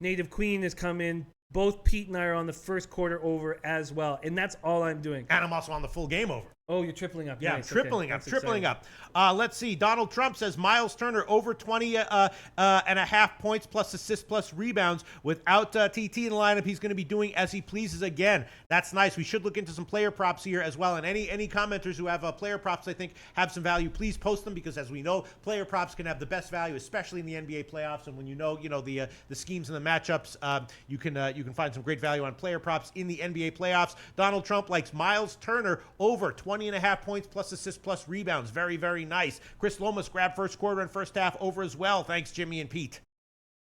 Native Queen has come in, both Pete and I are on the first quarter over as well. And that's all I'm doing. And I'm also on the full game over. Oh, you're tripling up. Yeah, nice. I'm tripling up. Let's see. Donald Trump says Miles Turner over 20 and a half points plus assists plus rebounds. Without TT in the lineup, he's going to be doing as he pleases again. That's nice. We should look into some player props here as well. And any commenters who have player props, I think, have some value, please post them, because as we know, player props can have the best value, especially in the NBA playoffs. And when you know the schemes and the matchups, you can find some great value on player props in the NBA playoffs. Donald Trump likes Miles Turner over 20 and a half points plus assists plus rebounds. Very, very nice. Chris Lomas grabbed first quarter and first half over as well. Thanks, Jimmy and Pete.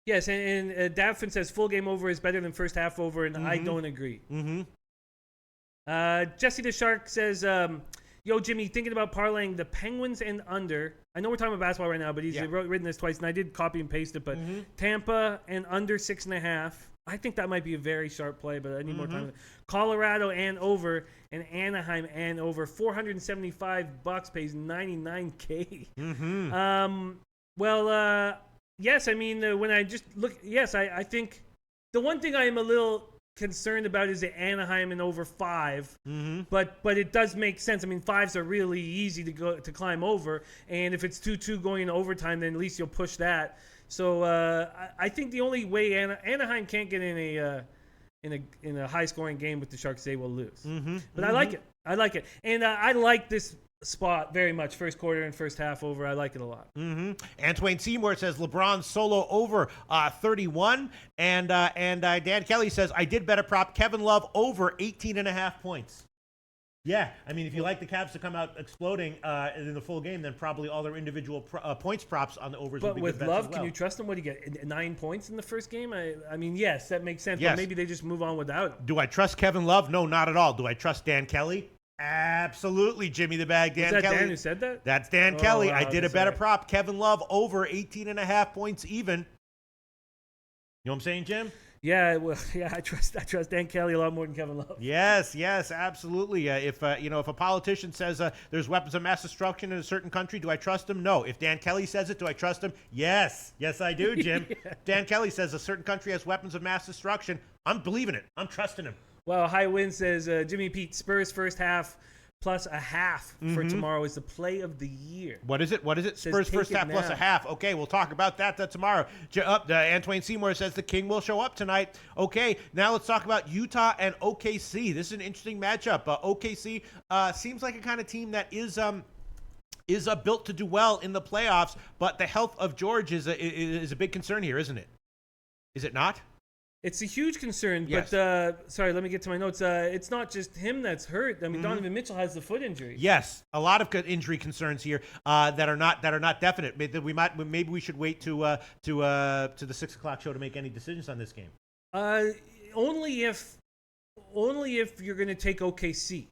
Yes, and Davin says full game over is better than first half over, and I don't agree. Jesse the Shark says, yo, Jimmy, thinking about parlaying the Penguins and under. I know we're talking about basketball right now, but he's written this twice, and I did copy and paste it, but Tampa and under 6.5. I think that might be a very sharp play, but I need more time. Colorado and over, and Anaheim and over. $475 pays $99K. Yes, I mean, when I just look, yes, I think the one thing I am a little concerned about is the Anaheim and over 5, but it does make sense. I mean, 5s are really easy to climb over, and if it's 2-2 going into overtime, then at least you'll push that. So I think the only way Anaheim can't get in a high scoring game with the Sharks, they will lose. But I like it, and I like this spot very much. First quarter and first half over, I like it a lot. Antoine Seymour says LeBron solo over 31, and Dan Kelly says I did bet a prop Kevin Love over 18.5 points. Yeah, I mean, if you like the Cavs to come out exploding in the full game, then probably all their individual points props on the overs would be good bets as well. But with Love, can you trust him? What do you get, 9 points in the first game? I mean, yes, that makes sense, yes. But maybe they just move on without him. Do I trust Kevin Love? No, not at all. Do I trust Dan Kelly? Absolutely, Jimmy the Bag. Dan Was that Kelly. Dan who said that? That's Dan Kelly. Wow, I did a better prop. Kevin Love over 18.5 points even. You know what I'm saying, Jim? Yeah, well, yeah, I trust Dan Kelly a lot more than Kevin Love. Yes, absolutely. If a politician says there's weapons of mass destruction in a certain country, do I trust him? No. If Dan Kelly says it, do I trust him? Yes, I do, Jim. Yeah. Dan Kelly says a certain country has weapons of mass destruction. I'm believing it. I'm trusting him. Well, High Wind says Jimmy Pete Spurs first half plus a half for tomorrow is the play of the year. What is it? Spurs first half plus a half. Okay, we'll talk about that tomorrow. Antoine Seymour says the King will show up tonight. Okay, now let's talk about Utah and OKC. This is an interesting matchup. OKC seems like a kind of team that is built to do well in the playoffs, but the health of George is a big concern here, isn't it? Is it not? It's a huge concern, yes. But sorry, let me get to my notes. It's not just him that's hurt. I mean, Donovan Mitchell has the foot injury. Yes, a lot of injury concerns here that are not definite. Maybe we should wait to the 6 o'clock show to make any decisions on this game. Only if you're going to take OKC,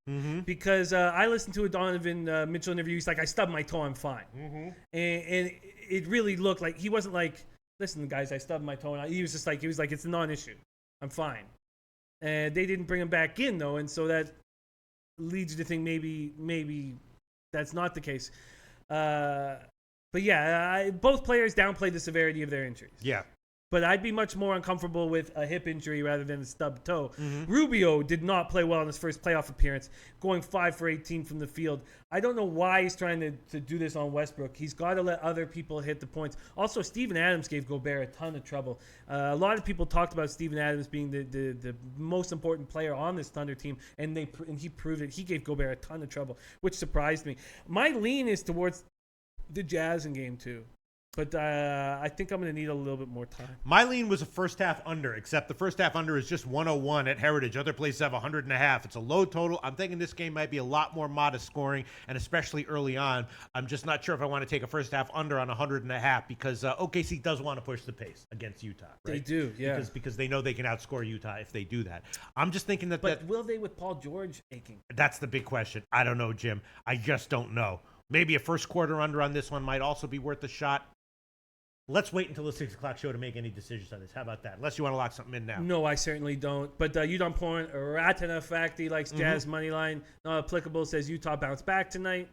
because I listened to a Donovan Mitchell interview. He's like, I stubbed my toe, I'm fine, and it really looked like he wasn't like, listen, guys, I stubbed my toe. And he was like, it's a non-issue. I'm fine. And they didn't bring him back in, though. And so that leads you to think maybe that's not the case. But yeah, both players downplayed the severity of their injuries. Yeah. But I'd be much more uncomfortable with a hip injury rather than a stubbed toe. Rubio did not play well in his first playoff appearance, going 5 for 18 from the field. I don't know why he's trying to do this on Westbrook. He's got to let other people hit the points. Also, Steven Adams gave Gobert a ton of trouble. A lot of people talked about Steven Adams being the most important player on this Thunder team, and he proved it. He gave Gobert a ton of trouble, which surprised me. My lean is towards the Jazz in Game 2. But I think I'm going to need a little bit more time. My lean was a first half under, except the first half under is just 101 at Heritage. Other places have 100.5. It's a low total. I'm thinking this game might be a lot more modest scoring, and especially early on. I'm just not sure if I want to take a first half under on 100.5 because OKC does want to push the pace against Utah. Right? They do, yeah. Because they know they can outscore Utah if they do that. I'm just thinking that. But will they with Paul George aching? That's the big question. I don't know, Jim. I just don't know. Maybe a first quarter under on this one might also be worth a shot. Let's wait until the 6 o'clock show to make any decisions on this. How about that? Unless you want to lock something in now. No, I certainly don't. But you don't point Ratana fact. He likes Jazz money line. Not applicable. Says Utah bounce back tonight.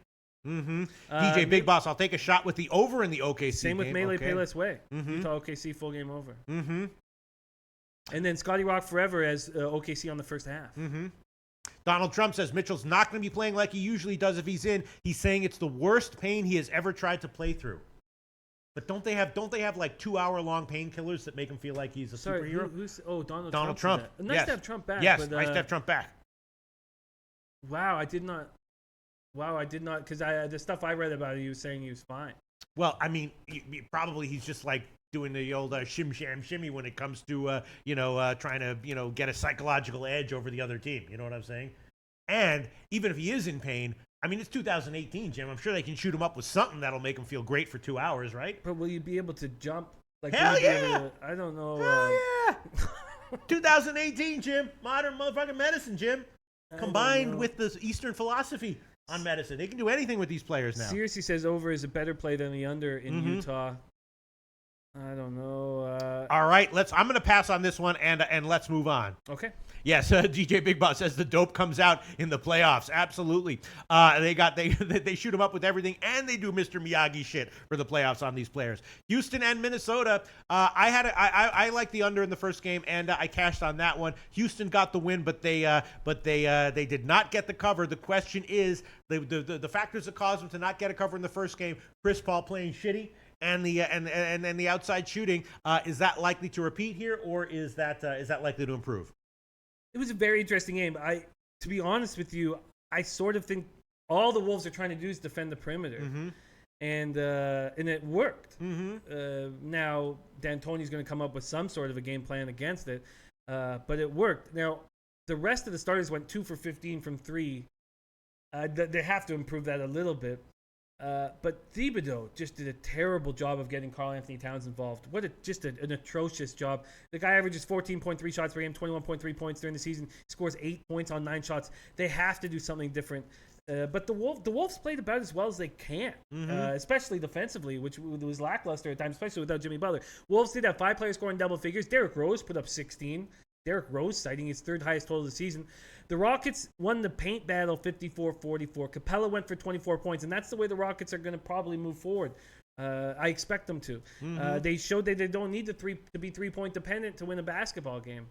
DJ Big Boss, I'll take a shot with the over in the OKC Same with game. Melee Payless Way. Utah OKC full game over. And then Scotty Rock forever as OKC on the first half. Donald Trump says Mitchell's not going to be playing like he usually does if he's in. He's saying it's the worst pain he has ever tried to play through. But don't they have like 2-hour-long painkillers that make him feel like he's a superhero? Donald Trump. Nice to have Trump back. Yes, nice to have Trump back. Wow, I did not, because the stuff I read about it, he was saying he was fine. Well, I mean, probably he's just like doing the old shim sham shimmy when it comes to trying to get a psychological edge over the other team. You know what I'm saying? And even if he is in pain, I mean, it's 2018, Jim. I'm sure they can shoot him up with something that'll make him feel great for 2 hours, right? But will you be able to jump? Like, hell yeah! I don't know. Hell yeah! 2018, Jim. Modern motherfucking medicine, Jim. Combined with the Eastern philosophy on medicine. They can do anything with these players now. Seriously says over is a better play than the under in Utah. I don't know. All right, I'm going to pass on this one and let's move on. Okay. Yes, DJ Big Boss says the dope comes out in the playoffs. Absolutely. They shoot them up with everything, and they do Mr. Miyagi shit for the playoffs on these players. Houston and Minnesota. I like the under in the first game, and I cashed on that one. Houston got the win, but they did not get the cover. The question is the factors that caused them to not get a cover in the first game. Chris Paul playing shitty. And the outside shooting, is that likely to repeat here, or is that likely to improve? It was a very interesting game. To be honest with you, I sort of think all the Wolves are trying to do is defend the perimeter, and it worked. Now D'Antoni's going to come up with some sort of a game plan against it, but it worked. Now the rest of the starters went 2 for 15 from 3. They have to improve that a little bit. But Thibodeau just did a terrible job of getting Karl Anthony Towns involved. Just an atrocious job. The guy averages 14.3 shots per game, 21.3 points during the season. He scores 8 points on 9 shots. They have to do something different. But the Wolves played about as well as they can, especially defensively, which was lackluster at times, especially without Jimmy Butler. Wolves did have 5 players scoring double figures. Derrick Rose put up 16. Derrick Rose citing his 3rd highest total of the season. The Rockets won the paint battle 54-44. Capella went for 24 points, and that's the way the Rockets are going to probably move forward. I expect them to. They showed that they don't need to be 3-point dependent to win a basketball game.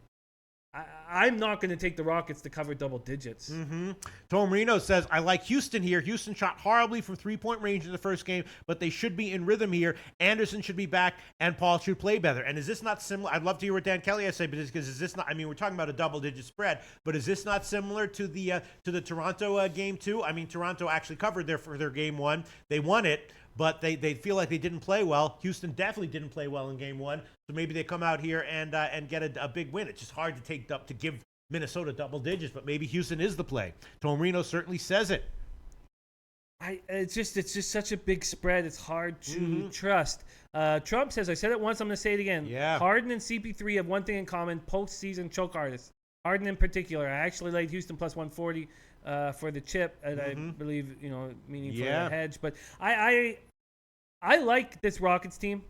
I'm not going to take the Rockets to cover double digits. Tom Marino says, I like Houston here. Houston shot horribly from 3-point range in the first game, but they should be in rhythm here. Anderson should be back, and Paul should play better. And is this not similar? I'd love to hear what Dan Kelly has to say, but because is this not? I mean, we're talking about a double-digit spread, but is this not similar to the Toronto game too? I mean, Toronto actually covered for their game 1. They won it. But they feel like they didn't play well. Houston definitely didn't play well in game 1, so maybe they come out here and get a big win. It's just hard to give Minnesota double digits, but maybe Houston is the play. Tom Reno certainly says it. It's just such a big spread. It's hard to trust. Trump says, I said it once, I'm going to say it again. Yeah. Harden and CP3 have one thing in common: postseason choke artists. Harden in particular. I actually laid Houston plus 140. For the chip, and I believe, meaning for the hedge. But I like this Rockets team,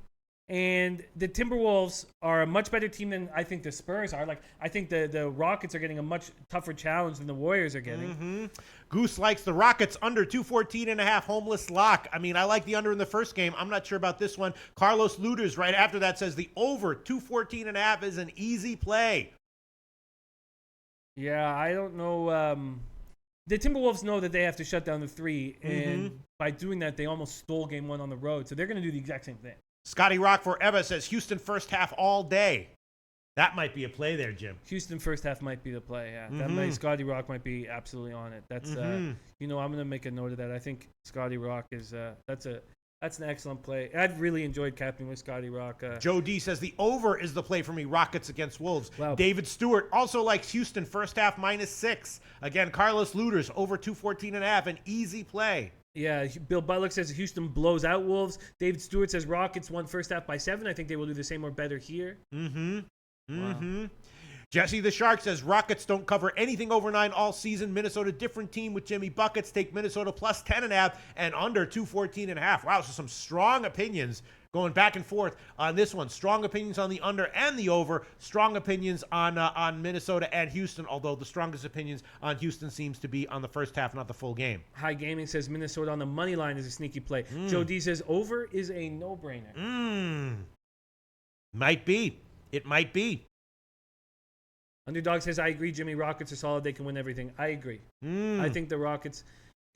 and the Timberwolves are a much better team than I think the Spurs are. Like, I think the Rockets are getting a much tougher challenge than the Warriors are getting. Goose likes the Rockets under 214.5 homeless lock. I mean, I like the under in the first game. I'm not sure about this one. Carlos Luders right after that says the over 214.5 is an easy play. Yeah, I don't know. The Timberwolves know that they have to shut down the 3, and by doing that, they almost stole game 1 on the road. So they're going to do the exact same thing. Scotty Rock Forever says Houston first half all day. That might be a play there, Jim. Houston first half might be the play, yeah. That Scotty Rock might be absolutely on it. That's, I'm going to make a note of that. I think Scotty Rock is, that's an excellent play. I've really enjoyed capping with Scotty Rock. Joe D says the over is the play for me. Rockets against Wolves. Wow. David Stewart also likes Houston first half -6. Again, Carlos Luders over 214.5. An easy play. Yeah, Bill Butler says Houston blows out Wolves. David Stewart says Rockets won first half by 7. I think they will do the same or better here. Wow. Jesse the Shark says Rockets don't cover anything over 9 all season. Minnesota different team with Jimmy Buckets. Take Minnesota plus 10.5 and under 214.5. Wow, so some strong opinions going back and forth on this one. Strong opinions on the under and the over. Strong opinions on Minnesota and Houston, although the strongest opinions on Houston seems to be on the first half, not the full game. High Gaming says Minnesota on the money line is a sneaky play. Joe D says over is a no-brainer. Might be. It might be. Underdog says, I agree, Jimmy. Rockets are solid. They can win everything. I agree. I think the Rockets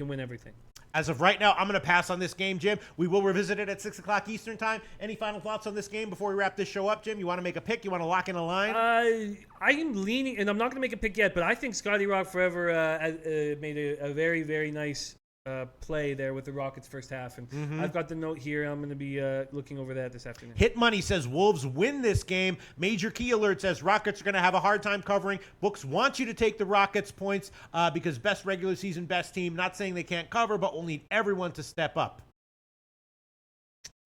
can win everything. As of right now, I'm going to pass on this game, Jim. We will revisit it at 6 o'clock Eastern time. Any final thoughts on this game before we wrap this show up, Jim? You want to make a pick? You want to lock in a line? I am leaning, and I'm not going to make a pick yet, but I think Scotty Rock Forever made a very, very nice play there with the Rockets first half. And I've got the note here. I'm going to be looking over that this afternoon. Hit Money says Wolves win this game. Major Key Alert says Rockets are going to have a hard time covering. Books want you to take the Rockets points because best regular season, best team. Not saying they can't cover, but we'll need everyone to step up.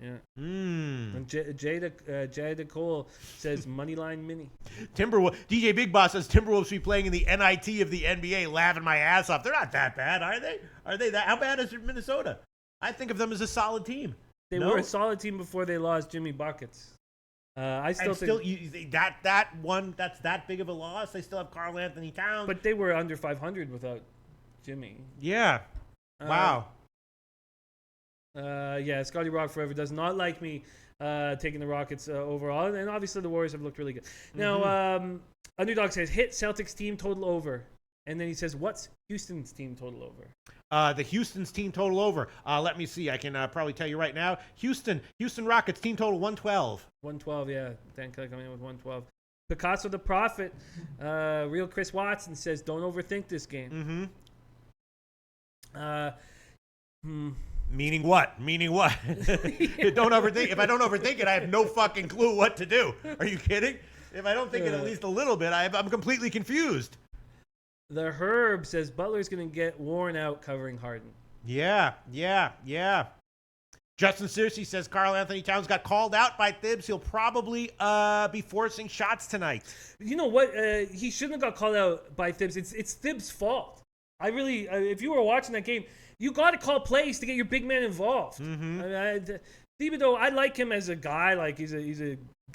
Yeah. And Jada Cole says Moneyline Mini. DJ Big Boss says Timberwolves should be playing in the NIT of the NBA. Laughing my ass off. They're not that bad, are they? Are they that? How bad is Minnesota? I think of them as a solid team. They were a solid team before they lost Jimmy Buckets. I still think that's that big of a loss. They still have Karl Anthony Towns, but they were under 500 without Jimmy. Yeah. Wow. Scotty Rock Forever does not like me taking the Rockets overall, and obviously the Warriors have looked really good. Now, Underdog says hit Celtics team total over, and then he says what's Houston's team total over? The Houston's team total over. Let me see. I can probably tell you right now. Houston Rockets team total 112. 112, yeah. Dan Kelly coming in with 112. Picasso the Prophet, real Chris Watson says don't overthink this game. Meaning what? Don't overthink. If I don't overthink it, I have no fucking clue what to do. Are you kidding? If I don't think it at least a little bit, I'm completely confused. The Herb says Butler's going to get worn out covering Harden. Yeah. Justin Searcy says Karl Anthony Towns got called out by Thibs. He'll probably be forcing shots tonight. You know what? He shouldn't have got called out by Thibs. It's Thibs' fault. I really, if you were watching that game, you got to call plays to get your big man involved. Thibodeau, I like him as a guy. Like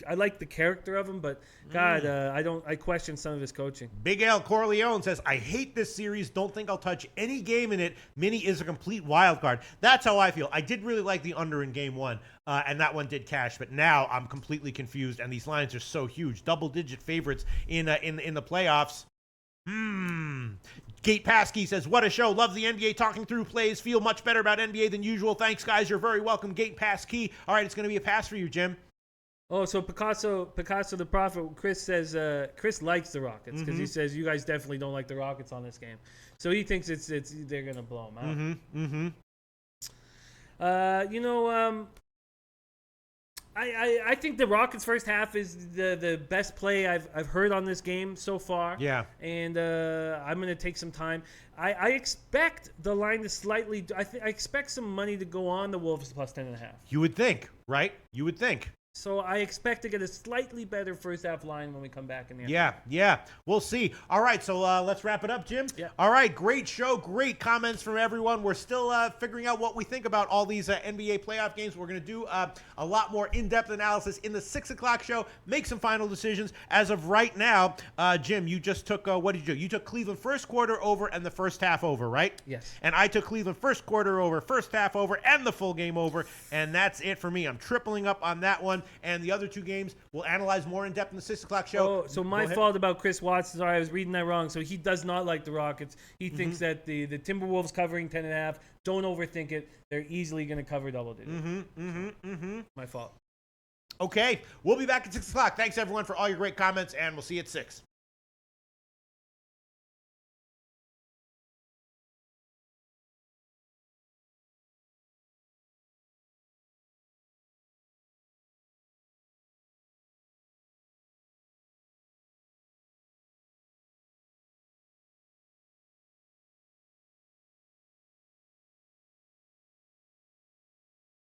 I like the character of him, but God, I question some of his coaching. Big Al Corleone says, I hate this series. Don't think I'll touch any game in it. Mini is a complete wild card. That's how I feel. I did really like the under in game one, and that one did cash, but now I'm completely confused, and these lines are so huge. Double-digit favorites in the playoffs. Gate Paskey says, what a show. Love the NBA talking through plays. Feel much better about NBA than usual. Thanks, guys. You're very welcome, Gate Paskey. All right, it's going to be a pass for you, Jim. Oh, so Picasso the Prophet, Chris says Chris likes the Rockets because he says you guys definitely don't like the Rockets on this game. So he thinks they're going to blow them out. I think the Rockets' first half is the best play I've heard on this game so far. Yeah. And I'm going to take some time. I expect the line to slightly. I expect some money to go on the Wolves plus 10.5. You would think, right? You would think. So I expect to get a slightly better first half line when we come back in the Yeah. We'll see. All right, so let's wrap it up, Jim. Yeah. All right, great show. Great comments from everyone. We're still figuring out what we think about all these NBA playoff games. We're going to do a lot more in-depth analysis in the 6 o'clock show, make some final decisions. As of right now, Jim, you just took, what did you do? You took Cleveland first quarter over and the first half over, right? Yes. And I took Cleveland first quarter over, first half over, and the full game over. And that's it for me. I'm tripling up on that one. And the other two games we'll analyze more in depth in the 6 o'clock show. Oh, so my fault about Chris Watson. Sorry, I was reading that wrong. So he does not like the Rockets. He thinks that the Timberwolves covering 10.5. Don't overthink it. They're easily going to cover double digits. My fault. Okay, we'll be back at 6 o'clock. Thanks everyone for all your great comments, and we'll see you at 6.